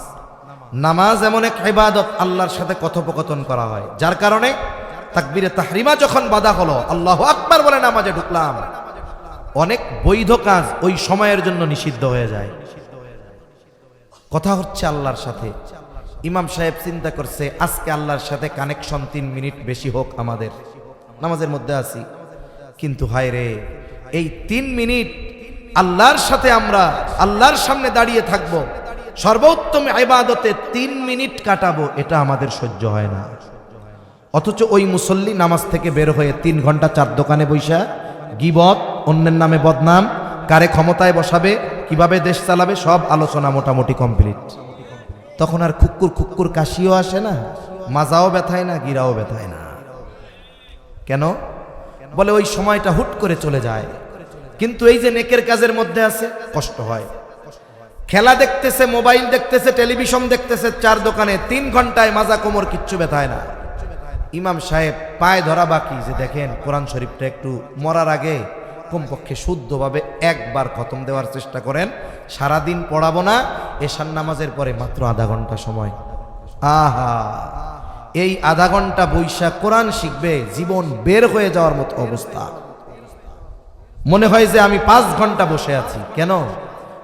[SPEAKER 1] নামাজ এমন এক ইবাদত, আল্লাহর সাথে কথোপকথন করা হয়, যার কারণে তাকবীরে তাহরিমা যখন বাধা হলো, আল্লাহু আকবার বলে নামাজে ঢুকলাম, অনেক বৈধ কাজ ওই সময়ের জন্য নিষিদ্ধ হয়ে যায়। কথা হচ্ছে আল্লাহর সাথে। ইমাম সাহেব চিন্তা করছে আজকে আল্লাহর সাথে কানেকশন 3 মিনিট বেশি হোক, আমাদের নামাজের মধ্যে আছি, কিন্তু হায় রে এই 3 মিনিট আল্লাহর সাথে আমরা আল্লাহর সামনে দাঁড়িয়ে থাকব, সর্বোত্তম ইবাদতে 3 মিনিট কাটাবো, এটা আমাদের সহ্য হয় না। অথচ ওই মুসল্লি নামাজ থেকে বের হয়ে 3 ঘন্টা 4 দোকানে বৈশা গীবত, অন্যের নামে বদনাম, কারে ক্ষমতায় বসাবে, কিভাবে দেশ চালাবে, সব আলোচনা মোটামুটি কমপ্লিট। তখন আর খুক্কুর খুক্কুর কাশিও আসে না, মাজাও ব্যথায় না, গিরাও ব্যথায় না। কেন? বলে ওই সময়টা হুট করে চলে যায়। কিন্তু এই যে নেকের কাজের মধ্যে আছে কষ্ট হয়। খেলা দেখতেছে, মোবাইল দেখতেছে, টেলিভিশন দেখতেছে, 4 দোকানে 3 ঘন্টায় মাজা কোমর কিচ্ছু ব্যথায় না। ইমাম সাহেব পায়ে ধরা বাকি যে দেখেন কোরআন শরীফটা একটু মরার আগে কমপক্ষে শুদ্ধভাবে একবার খতম দেওয়ার চেষ্টা করেন, সারাদিন পড়াবো না, এশার নামাজের পরে মাত্র আধা ঘন্টা সময়। আহা, এই আধা ঘন্টা বৈশা কোরআন শিখবে, জীবন বের হয়ে যাওয়ার মতো অবস্থা। মনে হয় যে আমি 5 ঘন্টা বসে আছি। কেন?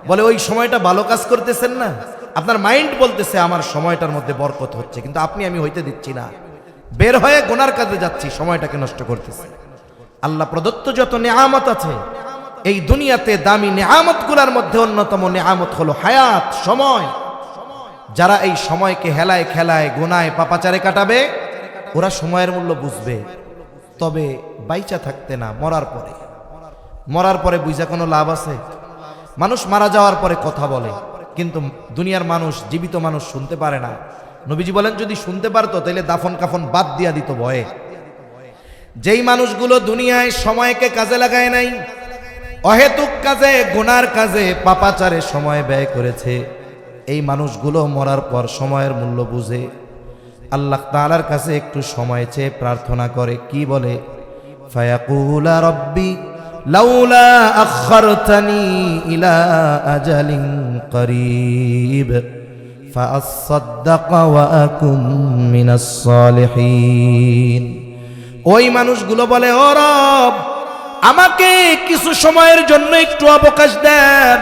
[SPEAKER 1] বলে ওই সময়টা ভালো কাজ করতেছেন না, আপনার মাইন্ড বলতেছে আমার সময়টার মধ্যে বরকত হচ্ছে, কিন্তু আমি হইতে দিচ্ছি না, বের হয়ে গুনার কাজে যাচ্ছি, সময়টাকে নষ্ট করতেছি। আল্লাহ প্রদত্ত যত নেয়ামত আছে এই দুনিয়াতে, দামি নেয়ামতগুলোর মধ্যে অন্যতম নেয়ামত হলো হায়াত, সময়। যারা এই সময়কে হেলায় খেলায় গুনায় পাপাচারে কাটাবে ওরা সময়ের মূল্য বুঝবে, তবে বাইচা থাকতে না, মরার পরে বুঝা কোনো লাভ আছে? মানুষ মারা যাওয়ার পরে কথা বলে, কিন্তু দুনিয়ার মানুষ, জীবিত মানুষ শুনতে পারে না। নবীজি বলেন যদি শুনতে পারতো তাহলে দাফন কাফন বাদ দিয়া দিত ভয়ে। যেই মানুষগুলো দুনিয়ায় সময়কে কাজে লাগায় নাই, অহেতুক কাজে, গুনার কাজে, পাপাচারে সময় ব্যয় করেছে, এই মানুষগুলো মরার পর সময়ের মূল্য বুঝে আল্লাহ তাআলার কাছে একটু সময় চেয়ে প্রার্থনা করে। কি বলে? ফায়াকুলা রব্বি লাউলা আখারতানি ইলা আজালিন করিব ফাআসাদদাক ওয়া আকুম মিনাস সালিহিন। ওই মানুষগুলো বলে, ও রব, আমাকে কিছু সময়ের জন্য একটু অবকাশ দেন,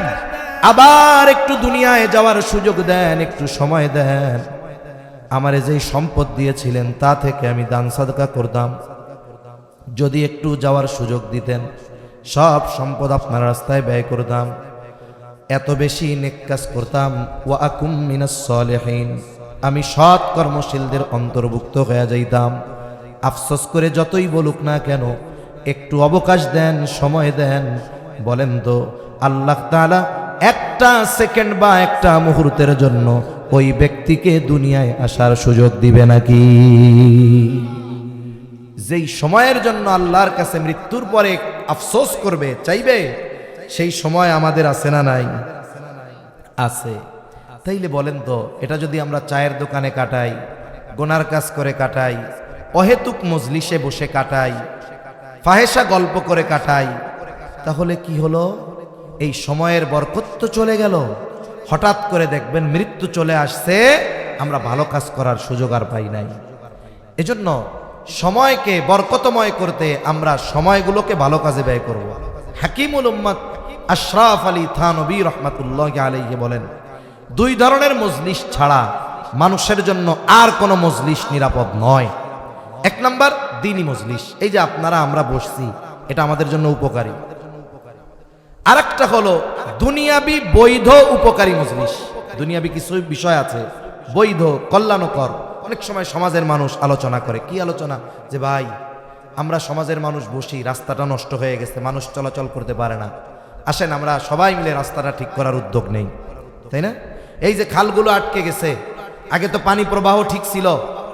[SPEAKER 1] আবার একটু দুনিয়ায় যাওয়ার সুযোগ দেন, একটু সময় দেন। আমারে যেই সম্পদ দিয়েছিলেন তা থেকে আমি দান সাদকা করতাম, যদি একটু যাওয়ার সুযোগ দিতেন সব সম্পদ আপনার রাস্তায় ব্যয় করতাম, এত বেশি নেক কাজ করতাম। ওয়া আকুম মিনাস সালিহিন, আমি সৎ কর্মশীলদের অন্তর্ভুক্ত হয়ে যাইতাম। আফসোস করে যতই বলুক না কেন, একটু অবকাশ দেন, সময় দেন। বলেন তো আল্লাহ তাআলা একটা সেকেন্ড বা একটা মুহূর্তের জন্য ওই ব্যক্তিকে দুনিয়ায় আসার সুযোগ দিবে নাকি? যেই সময়ের জন্য আল্লাহর কাছে মৃত্যুর পরে আফসোস করবে, চাইবে, সেই সময় আমাদের আছে না নাই? আছে। তাইলে বলেন তো এটা যদি আমরা চায়ের দোকানে কাটাই, গুনার কাজ করে কাটাই, অহেতুক মজলিসে বসে কাটাই, ফাহেসা গল্প করে কাটাই, তাহলে কি হলো? এই সময়ের বরকত তো চলে গেল। হঠাৎ করে দেখবেন মৃত্যু চলে আসছে, আমরা ভালো কাজ করার সুযোগ আর পাই নাই। এজন্য সময়কে বরকতময় করতে আমরা সময়গুলোকে ভালো কাজে ব্যয় করব। হাকিমুল উম্মত আশরাফ আলী থানভী রহমাতুল্লাহি আলাইহি বলেন, 2 ধরনের মজলিস ছাড়া মানুষের জন্য আর কোনো মজলিস নিরাপদ নয়। 1 নাম্বার দ্বীনি মজলিস, এই যে আপনারা আমরা বসছি, এটা আমাদের জন্য উপকারী। আরেকটা হলো দুনিয়াবি বৈধ উপকারী মজলিস। দুনিয়াবি কিছু বিষয় আছে বৈধ, কল্যাণকর। অনেক সময় সমাজের মানুষ আলোচনা করে, কি আলোচনা? যে ভাই, আমরা সমাজের মানুষ বসি, রাস্তাটা নষ্ট হয়ে গেছে, মানুষ চলাচল করতে পারে না, আসেন আমরা সবাই মিলে রাস্তাটা ঠিক করার উদ্যোগ নেই, তাই না? এই যে খালগুলো আটকে গেছে, আগে তো পানি প্রবাহ ঠিক ছিল,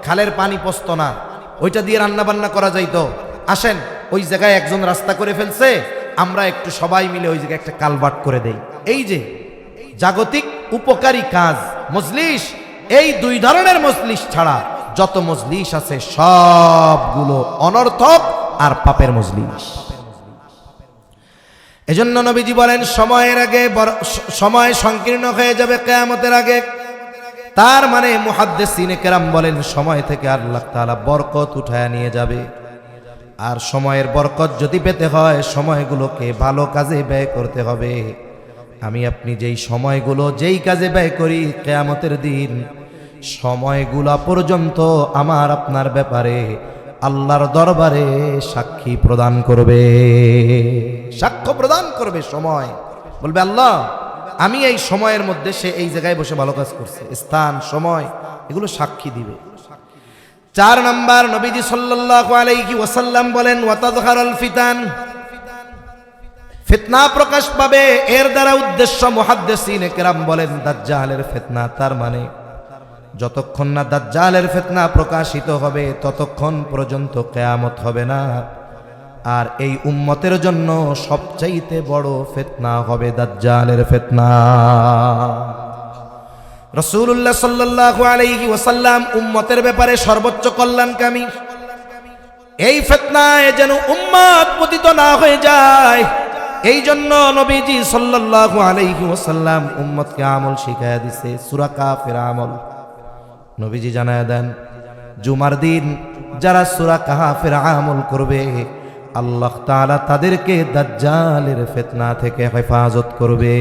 [SPEAKER 1] খালের পানি পচতো না, ওইটা দিয়ে রান্না বান্না করা যাইতো, আসেন ওই জায়গায় একজন রাস্তা করে ফেলছে, আমরা একটু সবাই মিলে ওই জায়গায় একটা কালভার্ট করে দেই। এই যে জাগতিক উপকারী কাজ মজলিস, এই 2 ধরনের মজলিস ছাড়া যত মজলিস আছে সবগুলো অনর্থক আর পাপের মজলিস। এজন্য নবীজি বলেন সময়ের আগে সময় সংকীর্ণ হয়ে যাবে কিয়ামতের আগে। তার মানে মুহাদ্দিসিনে কেরাম বলেন সময় থেকে আল্লাহ তাআলা বরকত উঠায় নিয়ে যাবে। আর সময়ের বরকত যদি পেতে হয় সময়গুলোকে ভালো কাজে ব্যয় করতে হবে। আমি আপনি যেই সময়গুলো যেই কাজে ব্যয় করি, কিয়ামতের দিন সময়গুলা পর্যন্ত আমার আপনার ব্যাপারে আল্লাহর দরবারে সাক্ষী প্রদান করবে, সাক্ষ্য প্রদান করবে। সময় বলবে আল্লাহ আমি এই সময়ের মধ্যে, সে এই জায়গায় বসে ভালো কাজ করছে, স্থান সময় এগুলো সাক্ষী দিবে। 4 নাম্বার নবীজি সাল্লাল্লাহু আলাইহি ওয়াসাল্লাম বলেন ওয়াতাযহারুল ফিতান, ফিতনা প্রকাশ পাবে। এর দ্বারা উদ্দেশ্য মুহাদ্দিসিনে কেরাম বলেন দাজ্জালের ফিতনা। তার মানে যতক্ষণ না দাজ্জালের ফিতনা প্রকাশিত হবে ততক্ষণ পর্যন্ত কিয়ামত হবে না। আর এই উম্মতের জন্য সবচাইতে বড় ফিতনা হবে দাজ্জালের ফিতনা। রাসূলুল্লাহ সাল্লাল্লাহু আলাইহি ওয়াসাল্লাম উম্মতের ব্যাপারে সর্বোচ্চ কল্যাণকামী। এই ফিতনায় যেন উম্মত পতিত না হয়ে যায়, এই জন্য নবীজি সাল্লাল্লাহু আলাইহি ওয়াসাল্লাম উম্মতকে আমল শিখায়া দিছে, সূরা কাফের আমল। নবীজি জানায়া দেন, জুমার দিন যারা সূরা কাফের আমল করবে আল্লাহ তাআলা তাদেরকে দাজ্জালের ফিতনা থেকে হেফাজত করবে।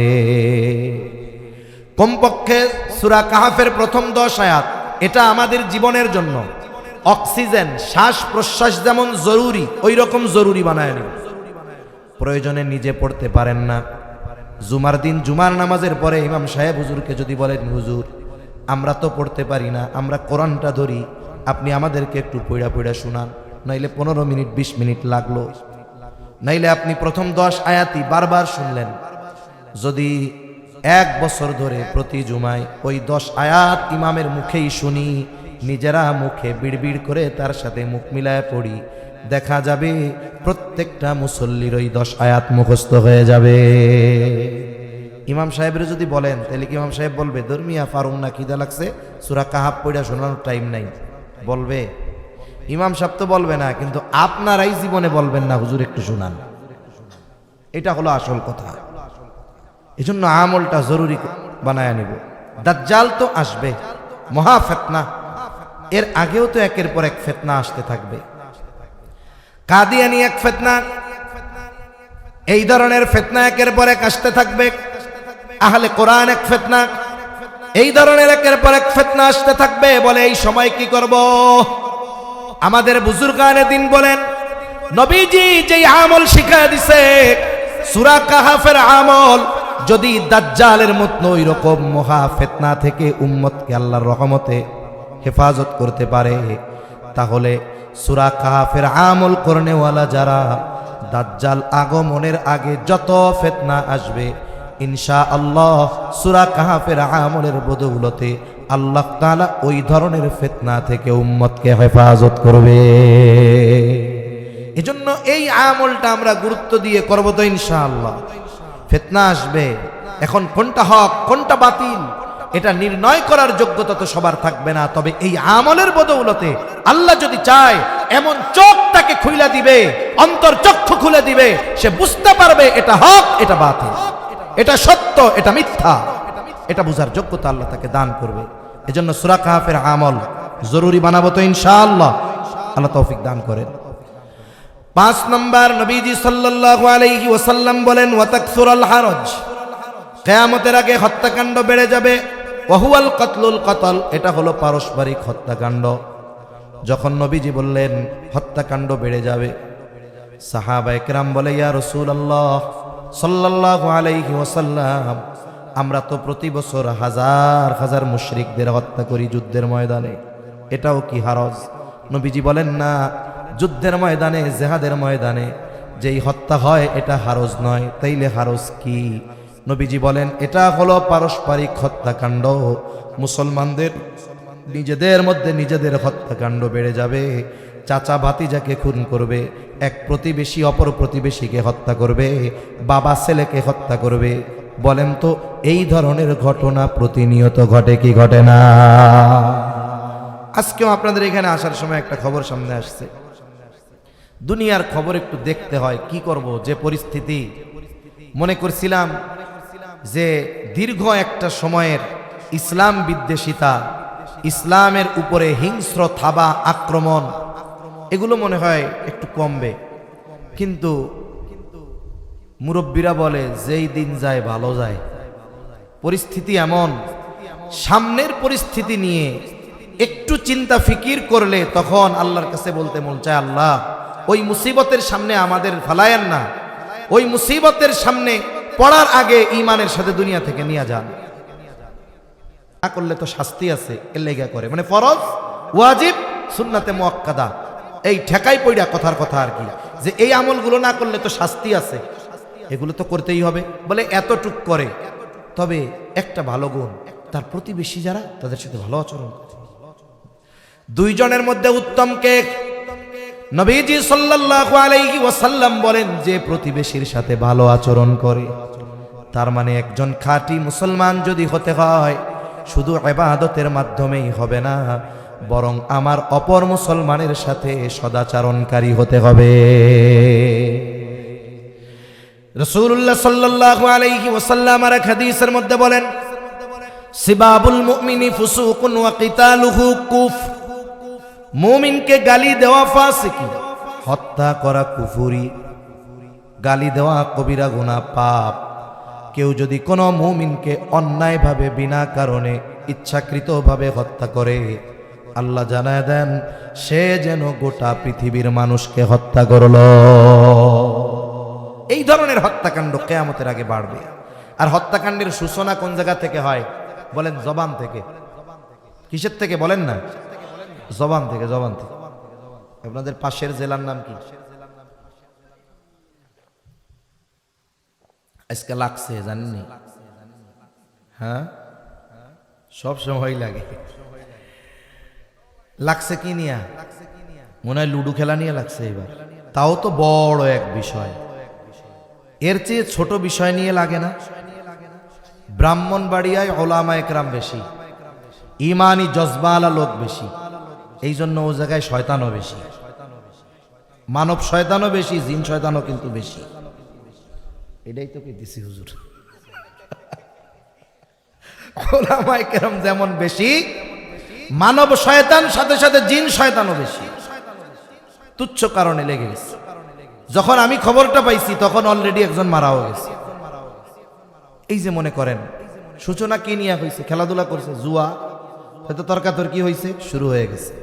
[SPEAKER 1] কমপক্ষে সূরা কাহফের প্রথম 10 আয়াত, এটা আমাদের জীবনের জন্য অক্সিজেন, শ্বাস প্রশ্বাস যেমন জরুরি ওই রকম জরুরি বানায় নিন। প্রয়োজনে নিজে পড়তে পারেন না, জুমার দিন জুমার নামাজের পরে ইমাম সাহেব হুজুরকে যদি বলেন, হুজুর আমরা তো পড়তে পারি না, আমরা কোরআনটা ধরি, আপনি আমাদেরকে একটু পড়া পড়া শোনান, নাইলে 15 মিনিট 20 মিনিট লাগলো, নাইলে আপনি প্রথম 10 আয়াতই বারবার শুনলেন। যদি 1 বছর ধরে প্রতি জুমায় ওই 10 আয়াত ইমামের মুখেই শুনি, নিজেরা মুখে বিড়বিড় করে তার সাথে মুখ মিলায় পড়ি, দেখা যাবে প্রত্যেকটা মুসল্লির ওই 10 আয়াত মুখস্থ হয়ে যাবে। ইমাম সাহেবের যদি বলেন, তাহলে কি ইমাম সাহেব বলবে ধর্মিয়া ফারুম না খিদা লাগছে, সূরা কাহাফ পড়া শোনানোর টাইম নাই? বলবে? ইমাম সাহেব তো বলবে না, কিন্তু আপনারাই জীবনে বলবেন না, হুজুর একটু শোনান। এটা হলো আসল কথা। এজন্য আমলটা জরুরি বানায় নিব। দাজ্জাল তো আসবে, মহা ফিতনা, এর আগেও তো একের পর এক ফিতনা আসতে থাকবে। কাদিয়ানি এক ফিতনা, এই ধরনের ফিতনা একের পর এক আসতে থাকবে। আহলে কোরআন এক ফিতনা, এই ধরনের একের পর এক ফিতনা আসতে থাকবে। বলে এই সময় কি করব? আমাদের বুজুর্গানে দিন বলেন, নবীজি যেই আমল শিখায় দিছে সূরা কাহফের আমল, যদি দাজ্জালের মতো ওই রকম মহা ফিতনা থেকে উম্মতকে আল্লাহর রহমতে হেফাজত করতে পারে, তাহলে সূরা কাহফের আমল করনেওয়ালা যারা, দাজ্জাল আগমনের আগে যত ফিতনা আসবে ইনশাআল্লাহ সূরা কাহফের আমলের বদৌলতে আল্লাহ তাআলা ওই ধরনের ফিতনা থেকে উম্মতকে হেফাজত করবে। এজন্য এই আমলটা আমরা গুরুত্ব দিয়ে করব তো ইনশাআল্লাহ। ফিতনা আসবে, এখন কোনটা হক কোনটা বাতিল এটা নির্ণয় করার যোগ্যতা তো সবার থাকবে না, তবে এই আমলের বদৌলতে আল্লাহ যদি চায় এমন চোখ তাকে খুলে দিবে, অন্তর চক্ষু খুলে দিবে, সে বুঝতে পারবে এটা হক এটা বাতিল, এটা সত্য এটা মিথ্যা, এটা বুঝার যোগ্যতা আল্লাহ তাকে দান করবে। এজন্য সূরা কাহফের আমল জরুরি বানাবো তো ইনশাআল্লাহ, আল্লাহ তৌফিক দান করেন। 5 নম্বর, নবীজি সাল্লাল্লাহু আলাইহি ওয়াসাল্লাম বলেন, ওয়া তাকসুরাল হারজ, কিয়ামতের আগে হত্যাকাণ্ড বেড়ে যাবে। ওয়া হুয়াল কাতলুল কতল, এটা হলো পারস্পরিক হত্যাকাণ্ড। যখন নবীজি বললেন হত্যাকাণ্ড বেড়ে যাবে, সাহাবায়ে কেরাম বলে, ইয়া রাসূলুল্লাহ সাল্লাল্লাহু আলাইহি ওয়াসাল্লাম, আমরা তো প্রতি বছর হাজার হাজার মুশরিকদের হত্যা করি যুদ্ধের ময়দানে, এটাও কি হারজ? নবীজি বলেন, না, যুদ্ধের ময়দানে জিহাদের ময়দানে যেই হত্যা হয় এটা হারজ নয়। তাইলে হারজ কি? নবীজি বলেন, এটা হলো পারস্পরিক হত্যাকাণ্ড। মুসলমানদের নিজেদের মধ্যে নিজেদের হত্যাকাণ্ড বেড়ে যাবে। চাচা ভাতিজাকে খুন করবে, এক প্রতিবেশী অপর প্রতিবেশীকে হত্যা করবে, বাবা ছেলেকে হত্যা করবে। বলেন তো এই ধরনের ঘটনা প্রতিনিয়ত ঘটে কি ঘটে না? আজকেও আপনাদের এখানে আসার সময় একটা খবর সামনে আসছে, দুনিয়ার খবর একটু দেখতে হয়, কি করব, যে পরিস্থিতি। মনে করছিলাম যে দীর্ঘ একটা সময়ের ইসলাম বিদ্বেষিতা, ইসলামের উপরে হিংস্র থাবা আক্রমণ, এগুলো মনে হয় একটু কমবে, কিন্তু মুরব্বীরা বলে যেই দিন যায় ভালো যায়। পরিস্থিতি এমন, সামনের পরিস্থিতি নিয়ে একটু চিন্তা ফিকির করলে তখন আল্লাহর কাছে বলতে মন চায়, আল্লাহ ওই মুসিবতের সামনে আমাদের ফালায়েন না, ওই মুসিবতের সামনে পড়ার আগে ঈমানের সাথে দুনিয়া থেকে নিয়ে যান। না করলে তো শাস্তি আছে, এর লেগা করে, মানে ফরজ ওয়াজিব সুন্নাতে মুআক্কাদা, এই ঠেকাই পড়া কথার কথা আর কি, যে এই আমলগুলো না করলে তো শাস্তি আছে, এগুলো তো করতেই হবে। বলে এতটুক করে, তবে একটা ভালো গুণ, তার প্রতিবেশী যারা তাদের সাথে ভালো আচরণ। দুইজনের মধ্যে উত্তম কে? নবীজি সাল্লাল্লাহু আলাইহি ওয়াসাল্লাম বলেন, যে প্রতিবেশীর সাথে ভালো আচরণ করে, তার মানে একজন খাঁটি মুসলমান যদি হতে হয়, শুধু ইবাদতের মাধ্যমেই হবে না, বরং আমার অপর মুসলমানের সাথে সদাচরণকারী হতে হবে। রাসূলুল্লাহ সাল্লাল্লাহু আলাইহি ওয়াসাল্লাম আর এক হাদিসের মধ্যে বলেন, সিবাবুল মুমিনি ফুসুকুন ওয়া কিতালুহু কুফর। মুমিনকে গালি দেওয়া ফাসিকি, হত্যা করা কুফরি। গালি দেওয়া কবিরা গুনাহ, পাপ। কেউ যদি কোনো মুমিনকে অন্যায়ভাবে বিনা কারণে ইচ্ছাকৃতভাবে হত্যা করে, আল্লাহ জানায় দেন সে যেন গোটা পৃথিবীর মানুষকে হত্যা করল। এই ধরনের হত্যাকাণ্ড কিয়ামতের আগে বাড়বে। আর হত্যাকাণ্ডের সূচনা কোন জায়গা থেকে হয় বলেন? জবান থেকে। কিসের থেকে বলেন না? জবান থেকে। জবান থেকে। আপনাদের পাশের জেলার নাম কি? আজকে লাগছে জানেননি? হ্যাঁ, সব সময় লাগে। লাগছে কি নিয়ে? মনে হয় লুডু খেলা নিয়ে লাগছে এবার। তাও তো বড় এক বিষয়। এর চেয়ে ছোট বিষয় নিয়ে লাগে না? ব্রাহ্মণবাড়িয়ায় ওলামা একরাম বেশি, ইমানি জজবালা লোক বেশি, এই জন্য ও জায়গায় শয়তানও বেশি। মানব শয়তানও বেশি, জিন শয়তানও কিন্তু বেশি। এটাই তো কি দিছি হুজুর। ওলামা একরাম যেমন বেশি, মানব শয়তান সাথে সাথে জিন শয়তানও বেশি। তুচ্ছ কারণে লেগে গেছে। যখন আমি খবরটা পাইছি তখন অলরেডি একজন মারাও গেছে। এই যে মনে করেন সূচনা কি নিয়ে হয়েছে? খেলাধুলা করছে, জুয়া, হয়তো তর্কাতর্কি হয়েছে, শুরু হয়ে গেছে।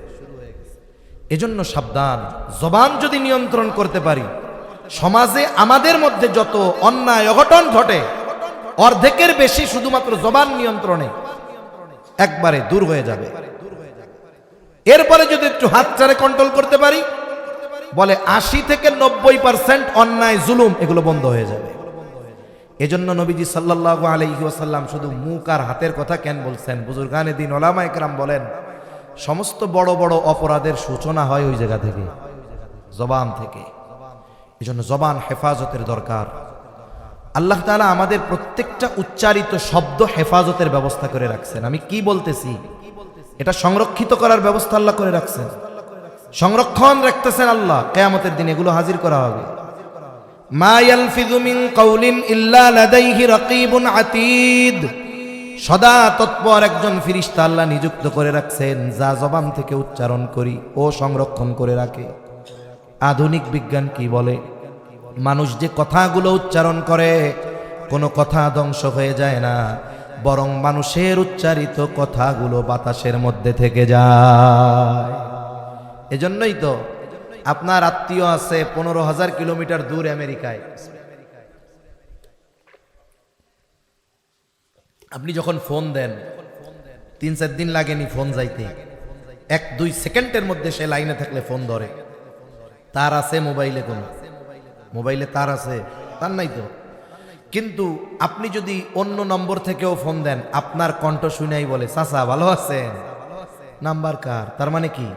[SPEAKER 1] এজন্য সাবধান। জবান যদি নিয়ন্ত্রণ করতে পারি, সমাজে আমাদের মধ্যে যত অন্যায় অঘটন ঘটে অর্ধেকের বেশি শুধুমাত্র জবান নিয়ন্ত্রণে একবারে দূর হয়ে যাবে। এরপরে যদি একটু হাত চারে কন্ট্রোল করতে পারি, বলে 80 থেকে 90% অন্যায় জুলুম এগুলো বন্ধ হয়ে যাবে। এজন্য নবীজি সাল্লাল্লাহু আলাইহি ওয়াসাল্লাম শুধু মুখ আর হাতের কথা কেন বলছেন? বুজুর্গানে দ্বীন ওলামা একরাম বলেন, সমস্ত বড় বড় অপরাধের সূচনা হয় ওই জায়গা থেকে, জবান থেকে। এজন্য জবান হেফাজতের দরকার। আল্লাহ তাআলা আমাদের প্রত্যেকটা উচ্চারিত শব্দ হেফাজতের ব্যবস্থা করে রাখছেন। আমি কি বলতেছি এটা সংরক্ষিত করার ব্যবস্থা আল্লাহ করে রাখছেন, সংরক্ষণ রাখতেছেন আল্লাহ। কিয়ামতের দিন এগুলো হাজির করা হবে। মা ইয়ালফিযু মিন কাউলিন ইল্লা লাদাইহি রাকীবুন আতীদ। সদা তৎপর একজন ফেরেশতা আল্লাহ নিযুক্ত করে রাখছেন, যা জবান থেকে উচ্চারণ করি ও সংরক্ষণ করে রাখে। আধুনিক বিজ্ঞান কি বলে? মানুষ যে কথাগুলো উচ্চারণ করে, কোনো কথা ধ্বংস হয়ে যায় না, বরং মানুষের উচ্চারিত কথাগুলো বাতাসের মধ্যে থেকে যায়। এজন্যই তো আপনার আত্মীয় আছে 15,000 কিলোমিটার দূর আমেরিকায়। আপনি যখন ফোন দেন 3-4 দিন লাগেনি ফোন যাইতে, 1-2 সেকেন্ডের মধ্যে সে লাইনে থাকলে ফোন ধরে। তার আছে মোবাইলে? কোনো মোবাইলে তার আছে? তার নাই তো। কিন্তু আপনি যদি অন্য নম্বর থেকেও ফোন দেন, আপনার কণ্ঠ শুনেই বলে, চাচা ভালো আছেন? নাম্বার কার? তার মানে কি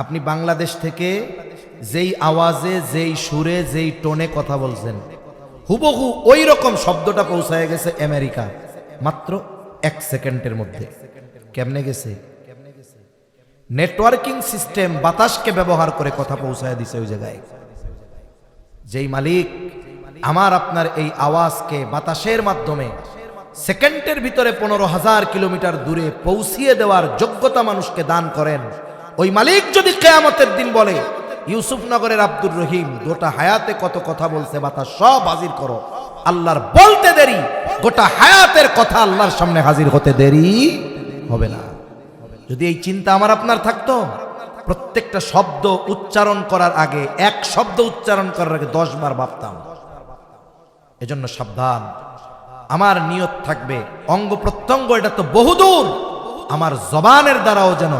[SPEAKER 1] আপনি বাংলাদেশ থেকে যেই আওয়াজে, যেই সুরে, যেই টোনে কথা বলছেন, হুবহু ওই রকম শব্দটা পৌঁছায় গেছে আমেরিকা মাত্র 1 সেকেন্ডের মধ্যে। কেমনে গেছে? নেটওয়ার্কিং সিস্টেম বাতাসকে ব্যবহার করে কথা পৌঁছায় দিছে ওই জায়গায়। যেই মালিক আমার আপনার এই আওয়াজকে বাতাসের মাধ্যমে সেকেন্ডের ভিতরে 15,000 কিলোমিটার দূরে পৌঁছিয়ে দেওয়ার যোগ্যতা মানুষকে দান করেন, ওই মালিক যদি কিয়ামতের দিন বলে, ইউসুফনগরের আব্দুর রহিম গোটা হায়াতে কত কথা বলছে, বাতাস সব হাজির করো, আল্লাহর বলতে দেরি, গোটা হায়াতের কথা আল্লাহর সামনে হাজির হতে দেরি হবে না। যদি এই চিন্তা আমার আপনার থাকতো, প্রত্যেকটা শব্দ উচ্চারণ করার আগে, এক শব্দ উচ্চারণ করার আগে 10 বার ভাবতাম। এজন্য সাবধান। আমার নিয়ত থাকবে অঙ্গ প্রত্যঙ্গ, এটা তো বহুদূর, আমার জবানের দ্বারাও যেন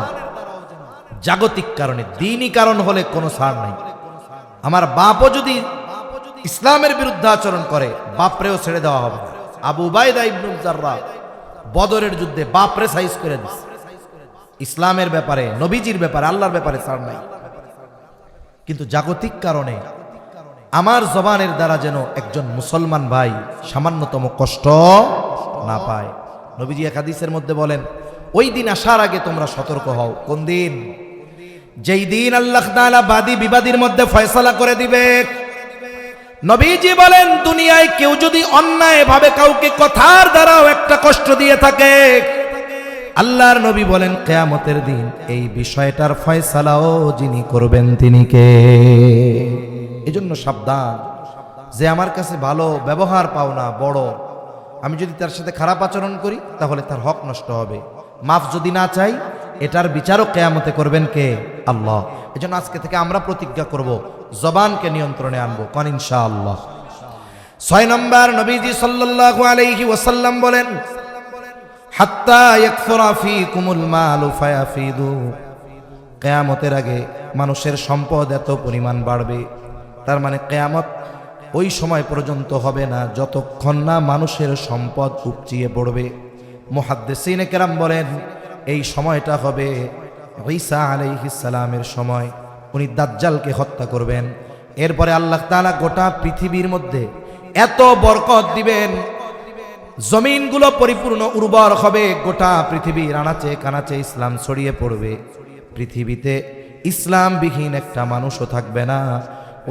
[SPEAKER 1] জাগতিক কারণে, দ্বীনি কারণ হলে কোনো ছাড় নাই। আমার বাপও যদি ইসলামের বিরুদ্ধে আচরণ করে, বাপরেও ছেড়ে দেওয়া হবে না। আবু উবাইদা ইবনুল জাররাহ বদরের যুদ্ধে বাপরে সাইজ করে দিচ্ছে। ইসলামের ব্যাপারে, নবীজির ব্যাপারে, আল্লাহর ব্যাপারে ছাড় নাই। কিন্তু জাগতিক কারণে আমার জবানের দ্বারা যেন একজন মুসলমান ভাই সামান্যতম কষ্ট না পায়। নবীজি এক হাদিসের মধ্যে বলেন, ওই দিন আসার আগে তোমরা সতর্ক হও। কোন দিন? যেই দিন আল্লাহ তাআলা বাদী বিবাদীর মধ্যে ফয়সালা করে দিবে। নবীজি বলেন, দুনিয়ায় কেউ যদি অন্যায়ভাবে কাউকে কথার দ্বারাও একটা কষ্ট দিয়ে থাকে, আল্লাহর নবী বলেন কিয়ামতের দিন এই বিষয়টার ফয়সালাও যিনি করবেন তিনি কে? এজন্য সাবধান, যে আমার কাছে ভালো ব্যবহার পাও না বড়, আমি যদি তার সাথে খারাপ আচরণ করি তাহলে তার হক নষ্ট হবে। মাফ যদি না চাই, এটার বিচারও কিয়ামতে করবেন কে? আল্লাহ। এজন্য আজকে থেকে আমরা প্রতিজ্ঞা করব, জবানকে নিয়ন্ত্রণে আনবো, কোন ইনশাআল্লাহ। 6 নম্বর, নবীজি সাল্লাল্লাহু আলাইহি ওয়াসাল্লাম বলেন, হাত্তা ইয়াকসুরা ফীকুমুল মালু ফায়াফিদু। কিয়ামতের আগে মানুষের সম্পদ এত পরিমাণ বাড়বে, তার মানে কিয়ামত ওই সময় পর্যন্ত হবে না যতক্ষণ না মানুষের সম্পদ উপচিয়ে পড়বে। মুহাদ্দিসিনে কেরাম বলেন এই সময়টা হবে ঈসা আলাইহিস সালামের সময়। উনি দাজ্জালকে হত্যা করবেন। এরপরে আল্লাহ তাআলা গোটা পৃথিবীর মধ্যে এত বরকত দিবেন, জমিনগুলো পরিপূর্ণ উর্বর হবে, গোটা পৃথিবীর আনাচে কানাচে ইসলাম ছড়িয়ে পড়বে। পৃথিবীতে ইসলামবিহীন একটা মানুষও থাকবে না।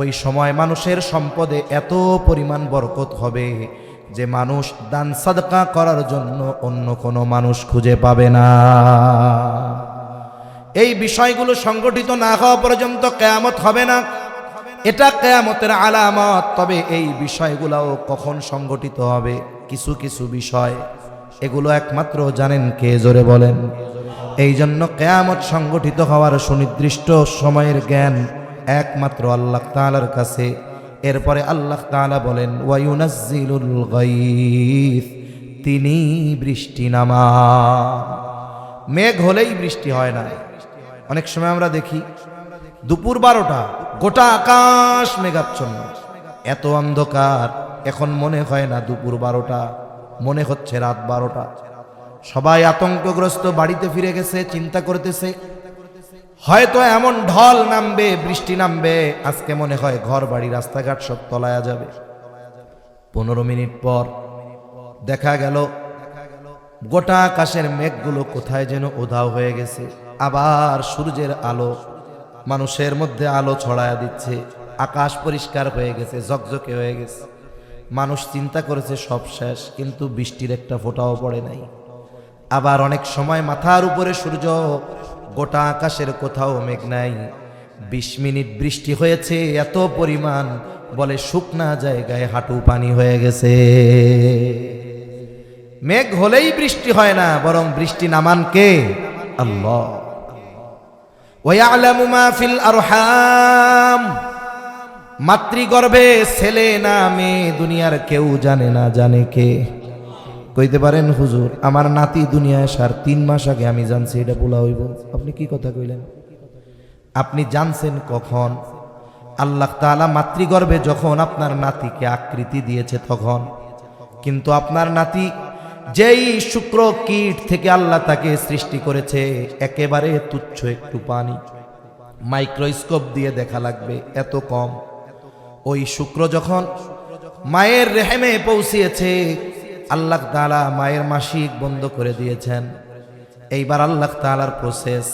[SPEAKER 1] ওই সময় মানুষের সম্পদে এত পরিমাণ বরকত হবে যে মানুষ দান সাদকা করার জন্য অন্য কোনো মানুষ খুঁজে পাবে না। এই বিষয়গুলো সংগঠিত না হওয়া পর্যন্ত কিয়ামত হবে না, এটা কিয়ামতের আলামত। তবে এই বিষয়গুলোও কখন সংগঠিত হবে? কিছু কিছু বিষয়, এগুলো একমাত্র জানেন কে? জোরে বলেন। এই জন্য কিয়ামত সংগঠিত হওয়ার সুনির্দিষ্ট সময়ের জ্ঞান একমাত্র আল্লাহ তাআলার কাছে। এরপরে আল্লাহ তাআলা বলেন, ওয়ায়ুনাজ্জিলুল গায়থ, তিনি বৃষ্টি নামান। মেঘ হলেই বৃষ্টি হয় না। অনেক সময় আমরা দেখি দুপুর 12টা গোটা আকাশ মেঘাচ্ছন্ন, এত অন্ধকার, এখন মনে হয় না দুপুর 12টা, মনে হচ্ছে রাত 12টা। সবাই আতঙ্কগ্রস্ত, বাড়িতে ফিরে গেছে, চিন্তা করতেছে হয়তো এমন ঢল নামবে, বৃষ্টি নামবে, আজকে মনে হয় ঘর বাড়ি রাস্তাঘাট সব তলায়া যাবে। 15 মিনিট পর দেখা গেল গোটা আকাশের মেঘগুলো কোথায় যেন উধাও হয়ে গেছে। আবার সূর্যের আলো মানুষের মধ্যে আলো ছড়ায়া দিচ্ছে, আকাশ পরিষ্কার হয়ে গেছে, ঝকঝকে হয়ে গেছে। মানুষ চিন্তা করেছে সব শেষ, কিন্তু বৃষ্টির একটা ফোঁটাও পড়ে নাই। আবার অনেক সময় মাথার উপরে সূর্য, গোটা আকাশের কোথাও মেঘ নাই। 20 মিনিট বৃষ্টি হয়েছে এত পরিমাণ, বলে শুকনা জায়গায় হাঁটু পানি হয়ে গেছে। মেঘ হলেই বৃষ্টি হয় না, বরং বৃষ্টি নামান কে? আল্লাহ। ওয়ায়ালামু মা ফিল আরহাম, মাতৃগর্ভে ছেলে না মেয়ে দুনিয়ার কেউ জানে না, জানে কে? কইতে পারেন হুজুর আমার নাতি দুনিয়ায় আসার 3 মাস আগে আমি জানছি এটা বলা হইব। আপনি কি কথা কইলেন? আপনি জানছেন কখন? আল্লাহ তাআলা মাতৃগর্ভে যখন আপনার নাতিকে আকৃতি দিয়েছে তখন। কিন্তু আপনার নাতি যেই শুক্র কীট থেকে আল্লাহ তাকে সৃষ্টি করেছে, একেবারে তুচ্ছ একটু পানি, মাইক্রোস্কোপ দিয়ে দেখা লাগবে এত কম। ওই শুক্র যখন মায়ের রেহেমে পৌঁছিয়েছে, আল্লাহ তাআলা মায়ের মাসিক বন্ধ করে দিয়েছেন। এইবার আল্লাহ তাআলার প্রসেস,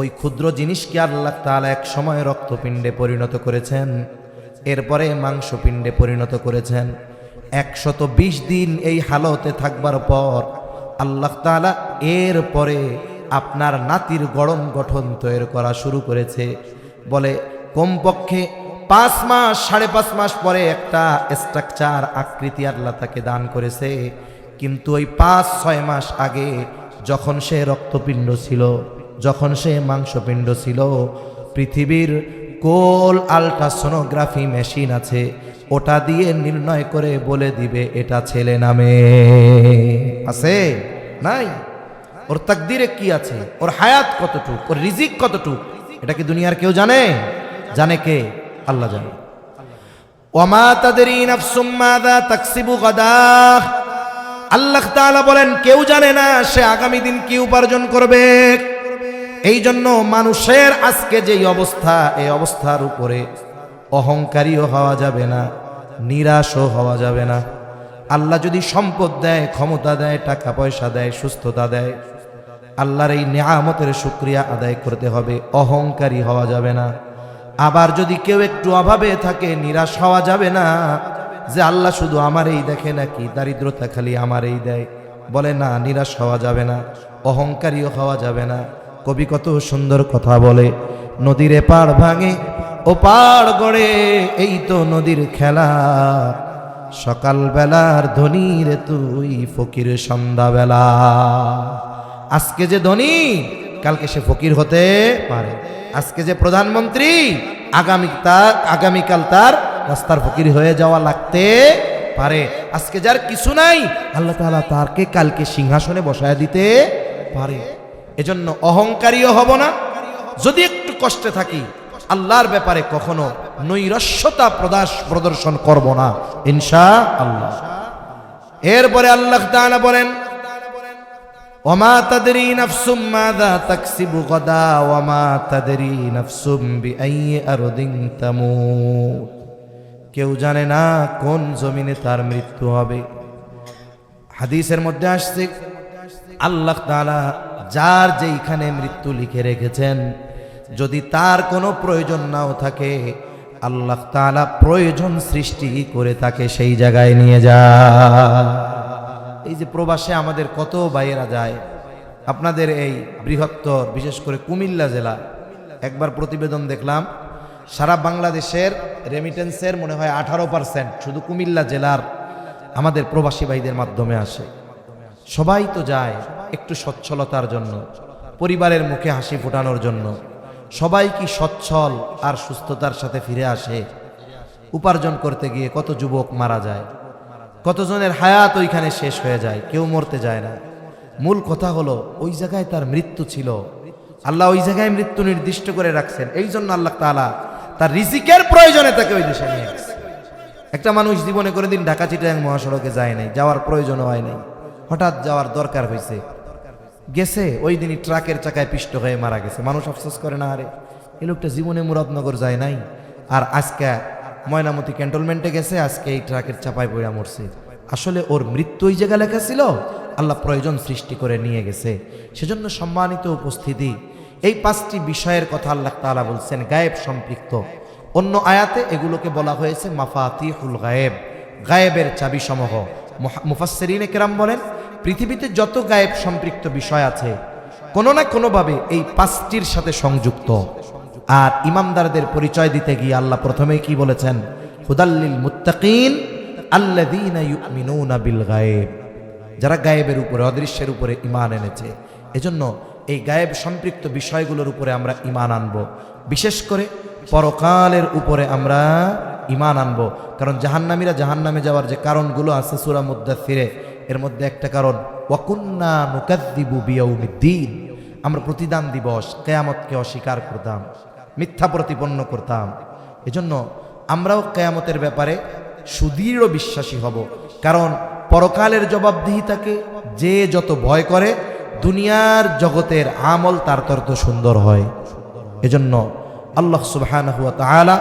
[SPEAKER 1] ওই ক্ষুদ্র জিনিসকে আল্লাহ তাআলা এক সময় রক্তপিণ্ডে পরিণত করেছেন, এরপরে মাংসপিণ্ডে পরিণত করেছেন। 120 দিন এই হালতে থাকবার পর আল্লাহ তাআলা এরপরে আপনার নাতির গড়ন গঠন তৈরি করা শুরু করেছে। বলে কমপক্ষে 5 মাস 5.5 মাস পরে একটা স্ট্রাকচার আকৃতি আল্লাহ তাকে দান করেছে। কিন্তু ওই 5-6 মাস আগে যখন সে রক্তপিণ্ড ছিল, যখন সে মাংসপিণ্ড ছিল, পৃথিবীর কোল আল্ট্রাসোনোগ্রাফি মেশিন আছে, ওটা দিয়ে নির্ণয় করে বলে দিবে এটা ছেলে না মেয়ে। আছে নাই? ওর তাকদিরে কি আছে, ওর হায়াত কতটুক, ওর রিজিক কতটুক, এটা কি দুনিয়ার কেউ জানে? জানে কে? আল্লাহ জানে। ওয়ামা তাদরি নাফসুম মাযা তাকসিবু গাদা, আল্লাহ তাআলা বলেন কেউ জানে না সে আগামী দিন কি উপার্জন করবে। এই জন্য মানুষের আজকে যেই অবস্থা, এই অবস্থার উপরে অহংকারীও হওয়া যাবে না, নিরাশও হওয়া যাবে না। আল্লাহ যদি সম্পদ দেয়, ক্ষমতা দেয়, টাকা পয়সা দেয়, সুস্থতা দেয়, আল্লাহর এই নিয়ামতের শুকরিয়া আদায় করতে হবে, অহংকারী হওয়া যাবে না। আবার যদি কেউ একটু অভাবে থাকে, নিরাশ হওয়া যাবে না যে আল্লাহ শুধু আমারই দেখে নাকি, দারিদ্রতা খালি আমারই দেয়, বলে না, নিরাশ হওয়া যাবে না, অহংকারীও হওয়া যাবে না। কবি কত সুন্দর কথা বলে, নদীর পাড় ভাঙে ও পাড় গড়ে, এই তো নদীর খেলা, সকাল বেলার ধনী রে তুই, ফকির সন্ধ্যাবেলা। আজকে যে ধনী, কালকে সে ফকির হতে পারে। আজকে যে প্রধানমন্ত্রী, আগামীকাল তার রাস্তার ফকির হয়ে যাওয়া লাগতে পারে। আজকে যার কিছু নাই, আল্লাহ তাআলা তারকে কালকে সিংহাসনে বসায় দিতে পারে। এজন্য অহংকারীও হব না। যদি একটু কষ্টে থাকি, আল্লাহর ব্যাপারে কখনো নৈরাশ্যতা প্রদর্শন করব না, ইনশাআল্লাহ। এরপরে আল্লাহ তাআলা বলেন, ওমা তাদরি নাফসুম মাযা তাকসিবু গাদা ওমা তাদরি নাফসুম বিআইয়ি আরদিন তামুত। কেউ জানে না কোন জমিনে তার মৃত্যু হবে। হাদিসের মধ্যে আসছে, আল্লাহ তাআলা যার যেইখানে মৃত্যু লিখে রেখেছেন, যদি তার কোনো প্রয়োজন নাও থাকে, আল্লাহ তাআলা প্রয়োজন সৃষ্টি করে তাকে সেই জায়গায় নিয়ে যায়। এই যে প্রবাসে আমাদের কত ভাইয়েরা যায়, আপনাদের এই বৃহত্তর বিশেষ করে কুমিল্লা জেলা, একবার প্রতিবেদন দেখলাম, সারা বাংলাদেশের রেমিটেন্সের মনে হয় 18% শুধু কুমিল্লা জেলার আমাদের প্রবাসী ভাইদের মাধ্যমে আসে। সবাই তো যায় একটু সচ্ছলতার জন্য, পরিবারের মুখে হাসি ফোটানোর জন্য। সবাই কি সচ্ছল আর সুস্থতার সাথে ফিরে আসে? উপার্জন করতে গিয়ে কত যুবক মারা যায়, কতজনের হায়াত ওইখানে শেষ হয়ে যায়, কেউ মরতে যায় না। মূল কথা হলো, ওই জায়গায় তার মৃত্যু ছিল, আল্লাহ ওই জায়গায় মৃত্যু নির্দিষ্ট করে রাখছেন। এই জন্য আল্লাহ তাআলা তার রিজিকের প্রয়োজনে তাকে ওই দেশে নিয়ে গেছে। একটা মানুষ জীবনে করে দিন ঢাকা চিটাগাং মহাসড়কে যায় নাই, যাওয়ার প্রয়োজন হয় নাই, হঠাৎ যাওয়ার দরকার হয়েছে, গেছে, ওই দিনই ট্রাকের চাকায় পিষ্ট হয়ে মারা গেছে। মানুষ আফসোস করে না, আরে এই লোকটা জীবনে মুরাদনগর যায় নাই, আর আজকে ময়নামতি ক্যান্টনমেন্টে গেছে, আজকে এই ট্রাকের চাপায় পড়া মরছে। আসলে ওর মৃত্যু ওই জায়গা লেখা ছিল, আল্লাহ প্রয়োজন সৃষ্টি করে নিয়ে গেছে। সেজন্য সম্মানিত উপস্থিতি, এই 5টি বিষয়ের কথা আল্লাহ তাআলা বলছেন গায়েব সম্পৃক্ত। অন্য আয়াতে এগুলোকে বলা হয়েছে মাফাতিহুল গায়েব, গায়েবের চাবি সমূহ। মুফাসসিরিনে কেরাম বলেন, পৃথিবীতে যত গায়েব সম্পৃক্ত বিষয় আছে, কোনো না কোনোভাবে এই 5টির সাথে সংযুক্ত। আর ইমানদারদের পরিচয় দিতে গিয়ে আল্লাহ প্রথমেই কি বলেছেন? হুদাল্লিল মুত্তাকিন আল্লাযীনা ইউমিনুনা বিল গায়েব, যারা গায়েবের উপরে, অদৃশ্যের উপরে ঈমান এনেছে। এজন্য এই গায়েব সম্পৃক্ত বিষয়গুলোর উপরে আমরা ঈমান আনব, বিশেষ করে পরকালের উপরে আমরা ঈমান আনব। কারণ জাহান্নামীরা জাহান্নামে যাওয়ার যে কারণগুলো আছে সূরা মুদ্দাথিরে, এর মধ্যে একটা কারণ ওয়াকুন্না নুকাযযিবু বিয়াউমিদ্দিন, আমরা প্রতিদান দিবস কিয়ামতকে অস্বীকার করতাম, মিথ্যা প্রতিপন্ন করতাম। এজন্য আমরাও কিয়ামতের ব্যাপারে সুদৃঢ় বিশ্বাসী হব। কারণ পরকালের জবাবদিহিতাকে যে যত ভয় করে, দুনিয়ার জগতের আমল তার তত সুন্দর হয়। এজন্য আল্লাহ সুবহানাহু ওয়া তাআলা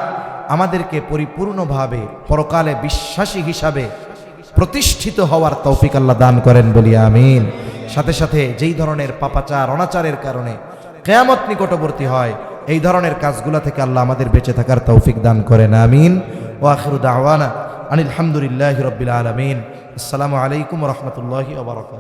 [SPEAKER 1] আমাদেরকে পরিপূর্ণভাবে পরকালে বিশ্বাসী হিসাবে প্রতিষ্ঠিত হওয়ার তৌফিক আল্লাহ দান করেন, বলি আমিন। সাথে সাথে যেই ধরনের পাপাচার অনাচারের কারণে কিয়ামত নিকটবর্তী হয়, এই ধরনের কাজগুলো থেকে আল্লাহ আমাদের বেঁচে থাকার তৌফিক দান করেন, আমিন। ওয়া আখিরু দাওয়ানা আনিল হামদুলিল্লাহি রাব্বিল আলামিন। আসসালামু আলাইকুম ওয়া রাহমাতুল্লাহি ওয়া বারাকাতুহু।